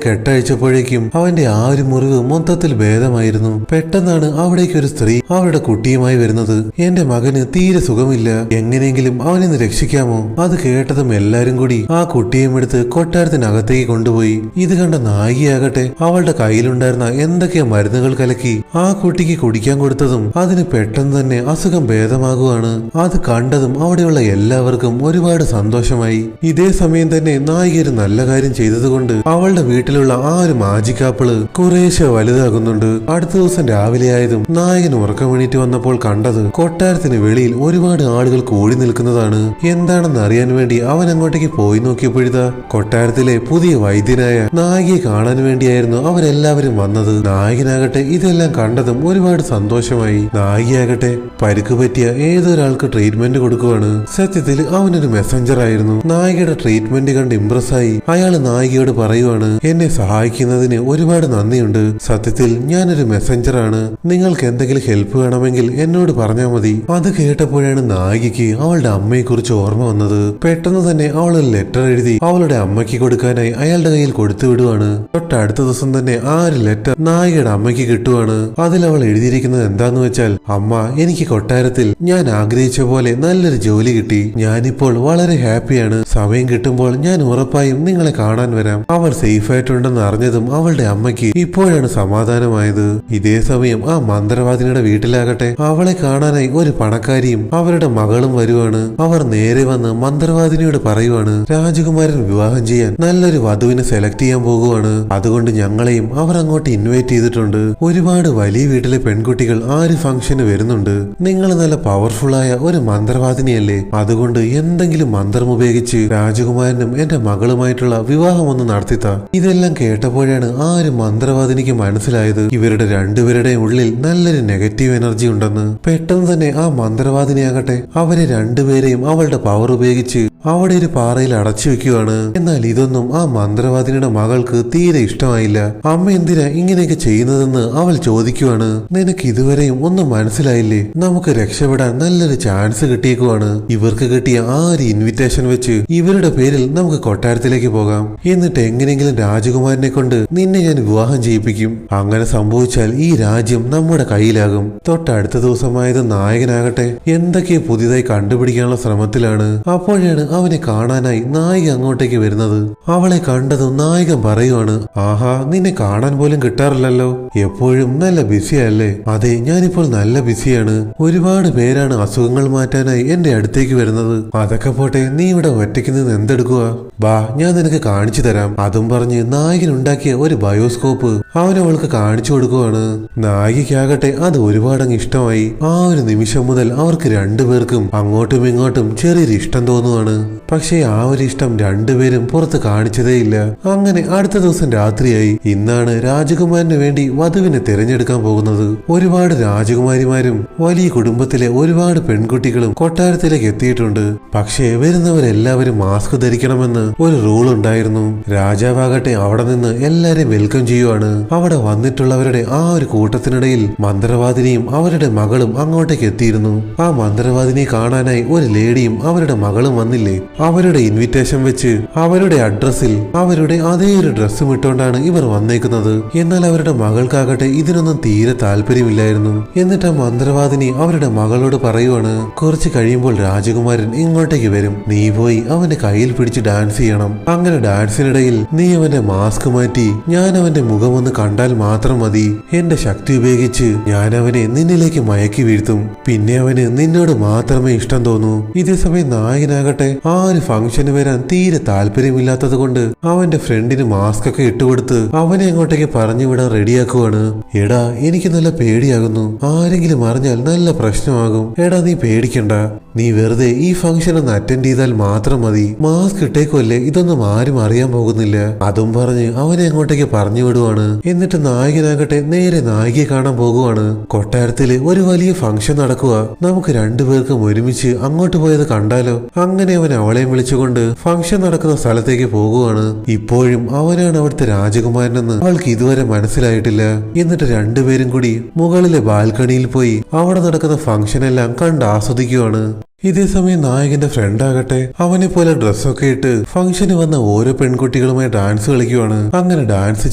കെട്ടഴിച്ചപ്പോഴേക്കും അവന്റെ ആ ഒരു മുറിവ് മൊത്തത്തിൽ ഭേദമായിരുന്നു. പെട്ടെന്നാണ് അവിടേക്ക് ഒരു സ്ത്രീ അവരുടെ കുട്ടിയുമായി വരുന്നത്. എന്റെ മകന് തീരെ സുഖമില്ല, എങ്ങനെയെങ്കിലും അവനെന്ന് രക്ഷിക്കാമോ? അത് കേട്ടതും എല്ലാരും കൂടി ആ കുട്ടിയെയും എടുത്ത് കൊട്ടാരത്തിനകത്തേക്ക് കൊണ്ടുപോയി. ഇത് കണ്ട നായികയാകട്ടെ അവളുടെ കയ്യിലുണ്ടായിരുന്ന എന്തൊക്കെയോ മരുന്നുകൾ കലക്കി ആ കുട്ടിക്ക് കുടിക്കാൻ കൊടുത്തതും അതിന് പെട്ടെന്ന് തന്നെ അസുഖം ഭേദമാകുവാണ്. അത് കണ്ടതും അവിടെയുള്ള എല്ലാവർക്കും ഒരുപാട് സന്തോഷമായി. ഇതേ സമയം തന്നെ നായിക ഒരു നല്ല കാര്യം ചെയ്തതുകൊണ്ട് അവളുടെ വീട്ടിലുള്ള ആ ഒരു മാജിക് ആപ്പിള് കുറേശ്ശെ വലുതാകുന്നുണ്ട്. അടുത്ത ദിവസം രാവിലെ ആയതും നായകൻ ഉറക്കമെണീറ്റ് വന്നപ്പോൾ കണ്ടത് കൊട്ടാരത്തിന് വെളിയിൽ ഒരുപാട് ആളുകൾ കൂടി നിൽക്കുന്നതാണ്. എന്താണെന്ന് അറിയാൻ വേണ്ടി അവൻ അങ്ങോട്ടേക്ക് പോയി നോക്കിയപ്പോഴിതാ കൊട്ടാരത്തിലെ പുതിയ വൈദ്യനായ നായികയെ കാണാൻ വേണ്ടിയായിരുന്നു അവരെല്ലാവരും വന്നത്. നായകനാകട്ടെ ഇതെല്ലാം കണ്ടതും ഒരുപാട് സന്തോഷമായി. നായികയാകട്ടെ പരിക്ക് പറ്റിയ ഏതൊരാൾക്ക് ട്രീറ്റ്മെന്റ് കൊടുക്കുവാണ്. സത്യത്തിൽ അവനൊരു മെസ്സഞ്ചർ ആയിരുന്നു. നായികയുടെ ട്രീറ്റ്മെന്റ് കണ്ട് ഇംപ്രസ് ആയി അയാൾ നായികയോട് പറയുവാണ്, എന്നെ സഹായിക്കുന്നതിന് ഒരുപാട് നന്ദിയുണ്ട്. സത്യത്തിൽ ഞാനൊരു മെസ്സഞ്ചർ ആണ്. നിങ്ങൾക്ക് എന്തെങ്കിലും ഹെൽപ്പ് വേണമെങ്കിൽ എന്നോട് പറഞ്ഞാൽ മതി. അത് കേട്ടപ്പോഴാണ് നായികയ്ക്ക് അവളുടെ അമ്മയെ കുറിച്ച് ഓർമ്മ വന്നത്. പെട്ടെന്ന് തന്നെ അവൾ ഒരു ലെറ്റർ എഴുതി അവളുടെ അമ്മയ്ക്ക് കൊടുക്കാനായി അയാളുടെ കയ്യിൽ കൊടുത്തു വിടുവാണ്. തൊട്ടടുത്ത ദിവസം തന്നെ ആ ഒരു ലെറ്റർ നായികയുടെ അമ്മയ്ക്ക് കിട്ടുവാണ്. അതിൽ അവൾ എഴുതിയിരിക്കുന്നത് എന്താന്ന് വെച്ചാൽ, അമ്മ, എനിക്ക് കൊട്ടാരത്തിൽ ഞാൻ ആഗ്രഹിച്ച പോലെ നല്ലൊരു ജോലി കിട്ടി. ഞാനിപ്പോൾ വളരെ ഹാപ്പിയാണ്. സമയം കിട്ടുമ്പോൾ ഞാൻ ഉറപ്പായും നിങ്ങളെ കാണാൻ വരാം. അവൾ സേഫ് ആയിട്ടുണ്ടെന്ന് അറിഞ്ഞതും അവളുടെ അമ്മയ്ക്ക് ഇപ്പോഴാണ് സമാധാനമായത്. ഇതേ സമയം ആ മന്ത്രവാദിനിയുടെ വീട്ടിലാകട്ടെ അവളെ കാണാനായി ഒരു പണക്കാരിയും അവരുടെ മകളും വരുവാണ്. അവർ നേരെ വന്ന് മന്ത്രവാദിനിയോട് പറയുവാണ്, രാജകുമാരൻ വിവാഹം ചെയ്യാൻ നല്ലൊരു വധുവിനെ സെലക്ട് ചെയ്യാൻ പോകുവാണ്. അതുകൊണ്ട് ഞങ്ങളെയും അവർ അങ്ങോട്ട് ഇൻവൈറ്റ് ചെയ്തിട്ടുണ്ട്. ഒരുപാട് വലിയ വീട്ടിലെ പെൺകുട്ടികൾ ആ ഒരു ഫംഗ്ഷന് വരുന്നുണ്ട്. നിങ്ങൾ നല്ല പവർഫുൾ ആയ ഒരു മന്ത്രവാദിനിയല്ലേ, അതുകൊണ്ട് എന്തെങ്കിലും മന്ത്രം ഉപയോഗിച്ച് രാജകുമാരനും എന്റെ മകളുമായിട്ടുള്ള വിവാഹം ഒന്ന് നടത്തിത്താ. ഇതെല്ലാം കേട്ടപ്പോഴാണ് ആ ഒരു മന്ത്രവാദിനിക്ക് മനസ്സിലായത് ഇവരുടെ രണ്ടുപേരുടെയും ഉള്ളിൽ നല്ലൊരു നെഗറ്റീവ് എനർജി ഉണ്ടെന്ന്. പെട്ടെന്ന് തന്നെ ആ മന്ത്രവാദിനിയാകട്ടെ അവരെ രണ്ടുപേരെയും അവളുടെ പവർ ഉപയോഗിച്ച് അവിടെ ഒരു പാറയിൽ അടച്ചു വെക്കുകയാണ്. എന്നാൽ ഇതൊന്നും ആ മന്ത്രവാദിനിയുടെ മകൾക്ക് തീരെ ഇഷ്ടമായില്ല. അമ്മ എന്തിനാ ഇങ്ങനെയൊക്കെ ചെയ്യുന്നതെന്ന് അവൾ ചോദിക്കുവാണ്. നിനക്ക് ഇതുവരെയും ഒന്നും മനസ്സിലായില്ലേ? നമുക്ക് രക്ഷപ്പെടാൻ നല്ലൊരു ചാൻസ് കിട്ടിയേക്കുവാണ്. ഇവർക്ക് കിട്ടിയ ആ ഒരു ഇൻവിറ്റേഷൻ വെച്ച് ഇവരുടെ പേരിൽ നമുക്ക് കൊട്ടാരത്തിലേക്ക് പോകാം. എന്നിട്ട് എങ്ങനെയെങ്കിലും രാജകുമാരനെ കൊണ്ട് നിന്നെ ഞാൻ വിവാഹം ചെയ്യിപ്പിക്കും. അങ്ങനെ സംഭവിച്ചാൽ ഈ രാജ്യം നമ്മുടെ കയ്യിലാകും. തൊട്ടടുത്ത ദിവസമായത് നായകനാകട്ടെ എന്തൊക്കെയോ പുതിയതായി കണ്ടുപിടിക്കാനുള്ള ശ്രമത്തിലാണ്. അപ്പോഴാണ് അവനെ കാണാനായി നായിക അങ്ങോട്ടേക്ക് വരുന്നത്. അവളെ കണ്ടതും നായകൻ പറയുവാണ്, ആഹാ, നിന്നെ കാണാൻ പോലും കിട്ടാറില്ലല്ലോ, എപ്പോഴും നല്ല ബിസിയല്ലേ? അതെ, ഞാനിപ്പോൾ നല്ല ബിസിയാണ്. ഒരുപാട് പേരാണ് അസുഖങ്ങൾ മാറ്റാനായി എന്റെ അടുത്തേക്ക് വരുന്നത്. അതൊക്കെ പോട്ടെ, നീ ഇവിടെ ഒറ്റയ്ക്ക് നിന്ന് എന്തെടുക്കുക? ബാ, ഞാൻ നിനക്ക് കാണിച്ചു തരാം. അതും പറഞ്ഞ് നായകൻ ഉണ്ടാക്കിയ ഒരു ബയോസ്കോപ്പ് അവനവൾക്ക് കാണിച്ചു കൊടുക്കുവാണ്. നായികയ്ക്കാകട്ടെ അത് ഒരുപാടങ്ങ് ഇഷ്ടമായി. ആ ഒരു നിമിഷം മുതൽ അവർക്ക് രണ്ടുപേർക്കും അങ്ങോട്ടും ഇങ്ങോട്ടും ചെറിയൊരു ഇഷ്ടം തോന്നുവാണ്. പക്ഷേ ആ ഒരു ഇഷ്ടം രണ്ടുപേരും പുറത്ത് കാണിച്ചതേയില്ല. അങ്ങനെ അടുത്ത ദിവസം രാത്രിയായി. ഇന്നാണ് രാജകുമാരന് വേണ്ടി വധുവിനെ തിരഞ്ഞെടുക്കാൻ പോകുന്നത്. ഒരുപാട് രാജകുമാരിമാരും വലിയ കുടുംബത്തിലെ ഒരുപാട് പെൺകുട്ടികളും കൊട്ടാരത്തിലേക്ക് എത്തിയിട്ടുണ്ട്. പക്ഷേ വരുന്നവരെല്ലാവരും മാസ്ക് ധരിക്കണമെന്ന് ഒരു റൂൾ ഉണ്ടായിരുന്നു. രാജാവാകട്ടെ അവിടെ നിന്ന് എല്ലാരെയും വെൽക്കം ചെയ്യുവാണ്. അവിടെ വന്നിട്ടുള്ളവരുടെ ആ ഒരു കൂട്ടത്തിനിടയിൽ മന്ത്രവാദിനിയും അവരുടെ മകളും അങ്ങോട്ടേക്ക് എത്തിയിരുന്നു. ആ മന്ത്രവാദിനിയെ കാണാനായി ഒരു ലേഡിയും അവരുടെ മകളും വന്നില്ലേ? അവരുടെ ഇൻവിറ്റേഷൻ വെച്ച് അവരുടെ അഡ്രസ്സിൽ അവരുടെ അതേ ഒരു ഡ്രസ്സും ഇട്ടുകൊണ്ടാണ് ഇവർ വന്നേക്കുന്നത്. എന്നാൽ അവരുടെ മകൾക്കാകട്ടെ ഇതിനൊന്നും തീരെ താല്പര്യമില്ലായിരുന്നു. എന്നിട്ട് ആ മന്ത്രവാദിനി അവരുടെ മകളോട് പറയുവാണ്, കുറച്ച് കഴിയുമ്പോൾ രാജകുമാരൻ ഇങ്ങോട്ടേക്ക് വരും. നീ പോയി അവന്റെ കയ്യിൽ പിടിച്ച് ഡാൻസ് ചെയ്യണം. അങ്ങനെ ഡാൻസിനിടയിൽ നീ അവന്റെ മാസ്ക് മാറ്റി ഞാൻ അവന്റെ മുഖമൊന്ന് കണ്ടാൽ മാത്രം മതി. എന്റെ ശക്തി ഉപയോഗിച്ച് ഞാൻ അവനെ നിന്നിലേക്ക് മയക്കി വീഴ്ത്തും. പിന്നെ അവന് നിന്നോട് മാത്രമേ ഇഷ്ടം തോന്നൂ. ഇതേസമയം നായകനാകട്ടെ ആ ഒരു ഫംഗ്ഷന് വരാൻ തീരെ താല്പര്യമില്ലാത്തത് കൊണ്ട് അവന്റെ ഫ്രണ്ടിന് മാസ്ക് ഒക്കെ ഇട്ടുകൊടുത്ത് അവനെ അങ്ങോട്ടേക്ക് പറഞ്ഞു വിടാൻ റെഡിയാക്കുവാണ്. എടാ, എനിക്ക് നല്ല പേടിയാകുന്നു. ആരെങ്കിലും അറിഞ്ഞാൽ നല്ല പ്രശ്നമാകും. എടാ, നീ പേടിക്കണ്ട. നീ വെറുതെ ഈ ഫംഗ്ഷൻ ഒന്ന് അറ്റൻഡ് ചെയ്താൽ മാത്രം മതി. മാസ്ക് ഇട്ടേക്കുമല്ലേ, ഇതൊന്നും ആരും അറിയാൻ പോകുന്നില്ല. അതും പറഞ്ഞ് അവനെ അങ്ങോട്ടേക്ക് പറഞ്ഞു വിടുവാണ്. എന്നിട്ട് നായകനാകട്ടെ നേരെ നായികയെ കാണാൻ പോകുവാണ്. കൊട്ടാരത്തില് ഒരു വലിയ ഫംഗ്ഷൻ നടക്കുക. നമുക്ക് രണ്ടുപേർക്കും ഒരുമിച്ച് അങ്ങോട്ട് പോയത് കണ്ടാലോ? അങ്ങനെ അവൻ അവളെയും വിളിച്ചുകൊണ്ട് ഫംഗ്ഷൻ നടക്കുന്ന സ്ഥലത്തേക്ക് പോകുവാണ്. ഇപ്പോഴും അവനാണ് അവിടുത്തെ രാജകുമാരനെന്ന് അവൾക്ക് ഇതുവരെ മനസ്സിലായിട്ടില്ല. എന്നിട്ട് രണ്ടുപേരും കൂടി മുകളിലെ ബാൽക്കണിയിൽ പോയി അവിടെ നടക്കുന്ന ഫംഗ്ഷൻ എല്ലാം കണ്ട് ആസ്വദിക്കുവാണ്. ഇതേസമയം നായകന്റെ ഫ്രണ്ട് ആകട്ടെ അവനെ പോലെ ഡ്രസ്സൊക്കെ ഇട്ട് ഫംഗ്ഷന് വന്ന ഓരോ പെൺകുട്ടികളുമായി ഡാൻസ് കളിക്കുവാണ്. അങ്ങനെ ഡാൻസ്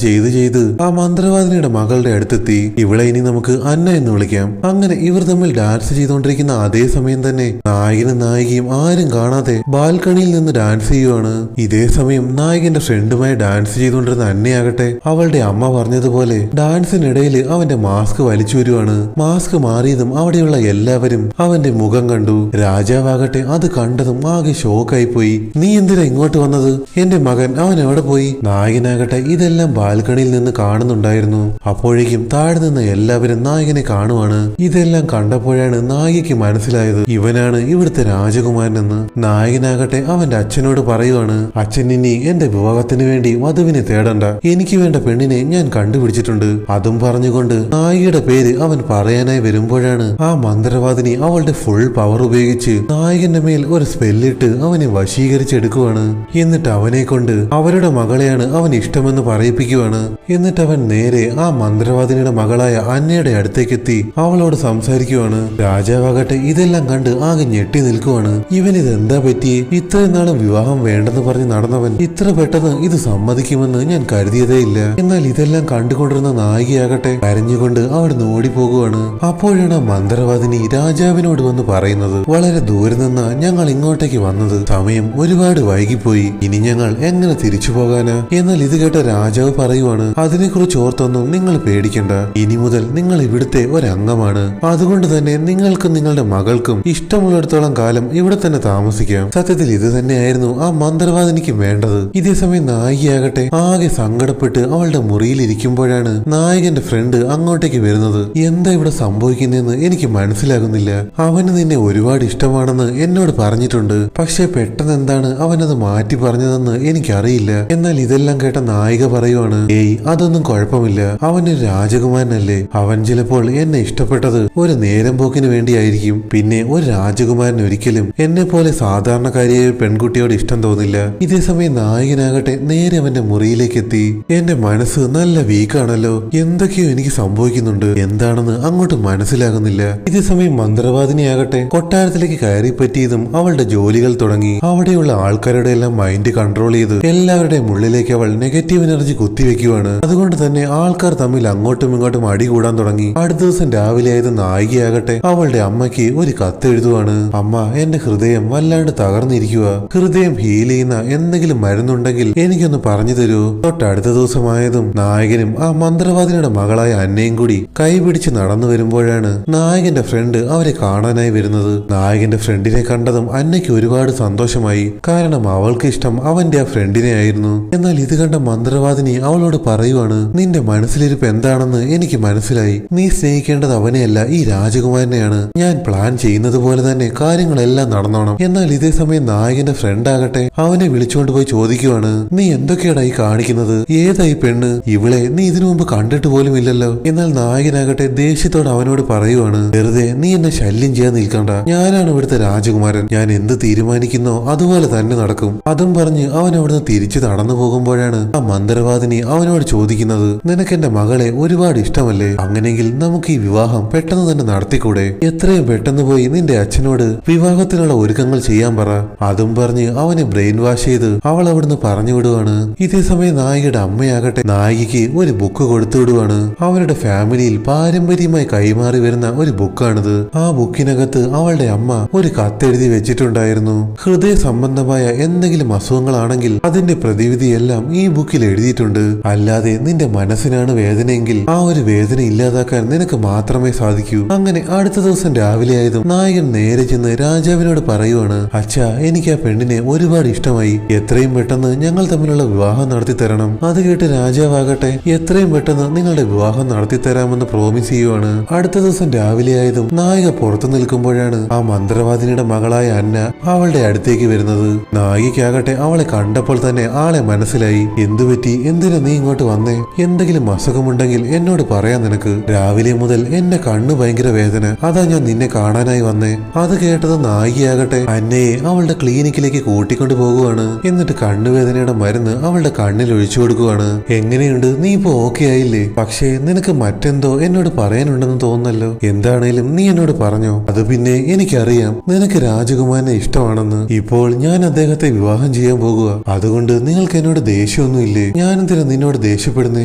ചെയ്ത് ആ മന്ത്രവാദിനിയുടെ മകളുടെ അടുത്തെത്തി. ഇവളെ ഇനി നമുക്ക് അന്ന എന്ന് വിളിക്കാം. അങ്ങനെ ഇവർ തമ്മിൽ ഡാൻസ് ചെയ്തുകൊണ്ടിരിക്കുന്ന അതേ സമയം തന്നെ നായകനും നായികയും ആരും കാണാതെ ബാൽക്കണിയിൽ നിന്ന് ഡാൻസ് ചെയ്യുവാണ്. ഇതേ സമയം നായകന്റെ ഫ്രണ്ടുമായി ഡാൻസ് ചെയ്തുകൊണ്ടിരുന്ന അന്നയാകട്ടെ അവളുടെ അമ്മ പറഞ്ഞതുപോലെ ഡാൻസിനിടയിൽ അവന്റെ മാസ്ക് വലിച്ചു വരുവാണ്. മാസ്ക് മാറിയതും അവിടെയുള്ള എല്ലാവരും അവന്റെ മുഖം കണ്ടു. രാജാവാകട്ടെ അത് കണ്ടതും ആകെ ഷോക്കായി പോയി. നീ എന്തിനാ ഇങ്ങോട്ട് വന്നത്? എന്റെ മകൻ അവൻ എവിടെ പോയി? നായകനാകട്ടെ ഇതെല്ലാം ബാൽക്കണിയിൽ നിന്ന് കാണുന്നുണ്ടായിരുന്നു. അപ്പോഴേക്കും താഴെ നിന്ന് എല്ലാവരും നായകനെ കാണുവാണ്. ഇതെല്ലാം കണ്ടപ്പോഴാണ് നായികയ്ക്ക് മനസ്സിലായത് ഇവനാണ് ഇവിടുത്തെ രാജകുമാരനെന്ന്. നായകനാകട്ടെ അവന്റെ അച്ഛനോട് പറയുവാണ്, അച്ഛൻ ഇനി എന്റെ വിവാഹത്തിന് വേണ്ടി വധുവിനെ തേടണ്ട, എനിക്ക് വേണ്ട പെണ്ണിനെ ഞാൻ കണ്ടുപിടിച്ചിട്ടുണ്ട്. അതും പറഞ്ഞുകൊണ്ട് നായികയുടെ പേര് അവൻ പറയാനായി വരുമ്പോഴാണ് ആ മന്ത്രവാദിനി അവളുടെ ഫുൾ പവർ ഉപയോഗിച്ച് നായകന്റെ മേൽ ഒരു സ്പെല്ലിട്ട് അവനെ വശീകരിച്ചെടുക്കുവാണ്. എന്നിട്ട് അവനെ കൊണ്ട് അവരുടെ മകളെയാണ് അവൻ ഇഷ്ടമെന്ന് പറയിപ്പിക്കുവാണ്. എന്നിട്ട് അവൻ നേരെ ആ മന്ത്രവാദിനിയുടെ മകളായ അന്നയുടെ അടുത്തേക്കെത്തി അവളോട് സംസാരിക്കുവാണ്. രാജാവാകട്ടെ ഇതെല്ലാം കണ്ട് ആകെ ഞെട്ടി നിൽക്കുവാണ്. ഇവനിതെന്താ പറ്റിയേ? ഇത്രയും നാളും വിവാഹം വേണ്ടെന്ന് പറഞ്ഞ് നടന്നവൻ ഇത്ര പെട്ടെന്ന് ഇത് സമ്മതിക്കുമെന്ന് ഞാൻ കരുതിയതേ ഇല്ല. എന്നാൽ ഇതെല്ലാം കണ്ടുകൊണ്ടിരുന്ന നായികയാകട്ടെ കരഞ്ഞുകൊണ്ട് അവിടുന്ന് ഓടിപ്പോകുവാണ്. അപ്പോഴാണ് ആ മന്ത്രവാദിനി രാജാവിനോട് വന്ന് പറയുന്നത്, വളരെ ദൂരെ നിന്നാ ഞങ്ങൾ ഇങ്ങോട്ടേക്ക് വന്നത്. സമയം ഒരുപാട് വൈകിപ്പോയി. ഇനി ഞങ്ങൾ എങ്ങനെ തിരിച്ചു പോകാനാ? എന്നാൽ ഇത് കേട്ട രാജാവ് പറയുവാണ്, അതിനെക്കുറിച്ച് ഓർത്തൊന്നും നിങ്ങൾ പേടിക്കണ്ട. ഇനി മുതൽ നിങ്ങൾ ഇവിടുത്തെ ഒരംഗമാണ്. അതുകൊണ്ട് തന്നെ നിങ്ങൾക്കും നിങ്ങളുടെ മകൾക്കും ഇഷ്ടമുള്ളിടത്തോളം കാലം ഇവിടെ തന്നെ താമസിക്കാം. സത്യത്തിൽ ഇത് തന്നെയായിരുന്നു ആ മന്ത്രവാദിനിക്ക് വേണ്ടത്. ഇതേസമയം നായികയാകട്ടെ ആകെ സങ്കടപ്പെട്ട് അവളുടെ മുറിയിൽ ഇരിക്കുമ്പോഴാണ് നായകന്റെ ഫ്രണ്ട് അങ്ങോട്ടേക്ക് വരുന്നത്. എന്താ ഇവിടെ സംഭവിക്കുന്നതെന്ന് എനിക്ക് മനസ്സിലാകുന്നില്ല. അവന് നിന്നെ ഒരുപാട് ഇഷ്ടമാണെന്ന് എന്നോട് പറഞ്ഞിട്ടുണ്ട്. പക്ഷെ പെട്ടെന്ന് എന്താണ് അവനത് മാറ്റി പറഞ്ഞതെന്ന് എനിക്കറിയില്ല. എന്നാൽ ഇതെല്ലാം കേട്ട നായിക പറയുവാണ്, ഏയ് അതൊന്നും കുഴപ്പമില്ല, അവനൊരു രാജകുമാരനല്ലേ. അവൻ ചിലപ്പോൾ എന്നെ ഇഷ്ടപ്പെട്ടത് ഒരു നേരം പോക്കിന് വേണ്ടിയായിരിക്കും. പിന്നെ ഒരു രാജകുമാരൻ ഒരിക്കലും എന്നെ പോലെ സാധാരണക്കാരിയായ പെൺകുട്ടിയോട് ഇഷ്ടം തോന്നില്ല. ഇതേസമയം നായകനാകട്ടെ നേരെ അവന്റെ മുറിയിലേക്ക് എത്തി. എന്റെ മനസ്സ് നല്ല വീക്കാണല്ലോ, എന്തൊക്കെയോ എനിക്ക് സംഭവിക്കുന്നുണ്ട്, എന്താണെന്ന് അങ്ങോട്ട് മനസ്സിലാകുന്നില്ല. ഇതേസമയം മന്ത്രവാദിനിയാകട്ടെ കൊട്ടാരത്തിലേക്ക് കയറി പറ്റിയതും അവളുടെ ജോലികൾ തുടങ്ങി. അവിടെയുള്ള ആൾക്കാരുടെ എല്ലാം മൈൻഡ് കൺട്രോൾ ചെയ്ത് എല്ലാവരുടെയും ഉള്ളിലേക്ക് അവൾ നെഗറ്റീവ് എനർജി കുത്തിവെക്കുവാണ്. അതുകൊണ്ട് തന്നെ ആൾക്കാർ തമ്മിൽ അങ്ങോട്ടും ഇങ്ങോട്ടും അടി കൂടാൻ തുടങ്ങി. അടുത്ത ദിവസം രാവിലെ ആയത് നായികയാകട്ടെ അവളുടെ അമ്മയ്ക്ക് ഒരു കത്ത് എഴുതുവാണ്. അമ്മ, എന്റെ ഹൃദയം വല്ലാണ്ട് തകർന്നിരിക്കുക. ഹൃദയം ഹീൽ ചെയ്യുന്ന എന്തെങ്കിലും മരുന്നുണ്ടെങ്കിൽ എനിക്കൊന്ന് പറഞ്ഞു തരൂ. തൊട്ടടുത്ത ദിവസമായതും നായകനും ആ മന്ത്രവാദിനിയുടെ മകളായ അന്നയും കൂടി കൈപിടിച്ച് നടന്നു വരുമ്പോഴാണ് നായകന്റെ ഫ്രണ്ട് അവരെ കാണാനായി വരുന്നത്. നായകന്റെ ഫ്രണ്ടിനെ കണ്ടതും അന്നയ്ക്ക് ഒരുപാട് സന്തോഷമായി. കാരണം അവൾക്ക് ഇഷ്ടം അവന്റെ ആ ഫ്രണ്ടിനെ ആയിരുന്നു. എന്നാൽ ഇത് കണ്ട മന്ത്രവാദിനി അവളോട് പറയുവാണ്, നിന്റെ മനസ്സിലിരിപ്പ് എന്താണെന്ന് എനിക്ക് മനസ്സിലായി. നീ സ്നേഹിക്കേണ്ടത് അവനെയല്ല, ഈ രാജകുമാരനെയാണ്. ഞാൻ പ്ലാൻ ചെയ്യുന്നത് പോലെ തന്നെ കാര്യങ്ങളെല്ലാം നടന്നോണം. എന്നാൽ ഇതേ സമയം നായകന്റെ ഫ്രണ്ട് ആകട്ടെ അവനെ വിളിച്ചുകൊണ്ട് പോയി ചോദിക്കുവാണ്, നീ എന്തൊക്കെയാടാ ഈ കാണിക്കുന്നത്? ഏതായി പെണ്ണ്? ഇവളെ നീ ഇതിനു മുമ്പ് കണ്ടിട്ട് പോലും ഇല്ലല്ലോ. എന്നാൽ നായകനാകട്ടെ ദേഷ്യത്തോട് അവനോട് പറയുവാണ്, വെറുതെ നീ എന്നെ ശല്യം ചെയ്യാൻ നിൽക്കണ്ട, ഞാനാണ് ഇവിടുത്തെ രാജകുമാരൻ. ഞാൻ എന്ത് തീരുമാനിക്കുന്നോ അതുപോലെ തന്നെ നടക്കും. അതും പറഞ്ഞ് അവൻ അവിടുന്ന് തിരിച്ചു നടന്നു പോകുമ്പോഴാണ് ആ മന്ത്രവാദിനി അവനോട് ചോദിക്കുന്നത്, നിനക്ക് എന്റെ മകളെ ഒരുപാട് ഇഷ്ടമല്ലേ? അങ്ങനെയെങ്കിൽ നമുക്ക് ഈ വിവാഹം പെട്ടെന്ന് തന്നെ നടത്തിക്കൂടെ? എത്രയും പെട്ടെന്ന് പോയി നിന്റെ അച്ഛനോട് വിവാഹത്തിനുള്ള ഒരുക്കങ്ങൾ ചെയ്യാൻ പറ. അതും പറഞ്ഞ് അവനെ ബ്രെയിൻ വാഷ് ചെയ്ത് അവൾ അവിടുന്ന് പറഞ്ഞു വിടുവാണ്. ഇതേസമയം നായികയുടെ അമ്മയാകട്ടെ നായികയ്ക്ക് ഒരു ബുക്ക് കൊടുത്തു വിടുവാണ്. അവരുടെ ഫാമിലിയിൽ പാരമ്പര്യമായി കൈമാറി വരുന്ന ഒരു ബുക്കാണിത്. ആ ബുക്കിനകത്ത് അവളുടെ അമ്മ ഒരു കത്തെഴുതി വെച്ചിട്ടുണ്ടായിരുന്നു. ഹൃദയ സംബന്ധമായ എന്തെങ്കിലും അസുഖങ്ങളാണെങ്കിൽ അതിന്റെ പ്രതിവിധിയെല്ലാം ഈ ബുക്കിൽ എഴുതിയിട്ടുണ്ട്. അല്ലാതെ നിന്റെ മനസ്സിനാണ് വേദനയെങ്കിൽ ആ ഒരു വേദന ഇല്ലാതാക്കാൻ നിനക്ക് മാത്രമേ സാധിക്കൂ. അങ്ങനെ അടുത്ത ദിവസം രാവിലെ ആയതും നായകൻ നേരെ ചെന്ന് രാജാവിനോട് പറയുവാണ്, അച്ഛാ, എനിക്ക് ആ പെണ്ണിനെ ഒരുപാട് ഇഷ്ടമായി. എത്രയും പെട്ടെന്ന് ഞങ്ങൾ തമ്മിലുള്ള വിവാഹം നടത്തി തരണം. അത് കേട്ട് രാജാവാകട്ടെ എത്രയും പെട്ടെന്ന് നിങ്ങളുടെ വിവാഹം നടത്തി തരാമെന്ന് പ്രോമിസ് ചെയ്യുവാണ്. അടുത്ത ദിവസം രാവിലെ ആയതും നായിക പുറത്തു നിൽക്കുമ്പോഴാണ് ആ മന്ത്രവാദിനിയുടെ മകളായ അന്ന അവളുടെ അടുത്തേക്ക് വരുന്നത്. നായികയ്ക്കാകട്ടെ അവളെ കണ്ടപ്പോൾ തന്നെ ആളെ മനസ്സിലായി. എന്തുപറ്റി? എന്തിനാ നീ ഇങ്ങോട്ട് വന്നേ? എന്തെങ്കിലും അസുഖമുണ്ടെങ്കിൽ എന്നോട് പറയാൻ നിനക്ക്. രാവിലെ മുതൽ എന്റെ കണ്ണ് ഭയങ്കര വേദന, അതാ ഞാൻ നിന്നെ കാണാനായി വന്നേ. അത് കേട്ടത് നായികയാകട്ടെ അന്നയെ അവളുടെ ക്ലിനിക്കിലേക്ക് കൂട്ടിക്കൊണ്ടു പോകുവാണ്. എന്നിട്ട് കണ്ണുവേദനയുടെ മരുന്ന് അവളുടെ കണ്ണിൽ ഒഴിച്ചു കൊടുക്കുവാണ്. എങ്ങനെയുണ്ട്? നീ ഇപ്പൊ ഓക്കെ ആയില്ലേ? പക്ഷേ നിനക്ക് മറ്റെന്തോ എന്നോട് പറയാനുണ്ടെന്ന് തോന്നുന്നല്ലോ. എന്താണേലും നീ എന്നോട് പറഞ്ഞോ? അത് പിന്നെ എനിക്കറിയാം എനിക്കറിയാം നിനക്ക് രാജകുമാരനെ ഇഷ്ടമാണെന്ന്. ഇപ്പോൾ ഞാൻ അദ്ദേഹത്തെ വിവാഹം ചെയ്യാൻ പോകുക. അതുകൊണ്ട് നിങ്ങൾക്ക് എന്നോട് ദേഷ്യമൊന്നുമില്ലേ? ഞാനെന്തിനാ നിന്നോട് ദേഷ്യപ്പെടുന്നേ?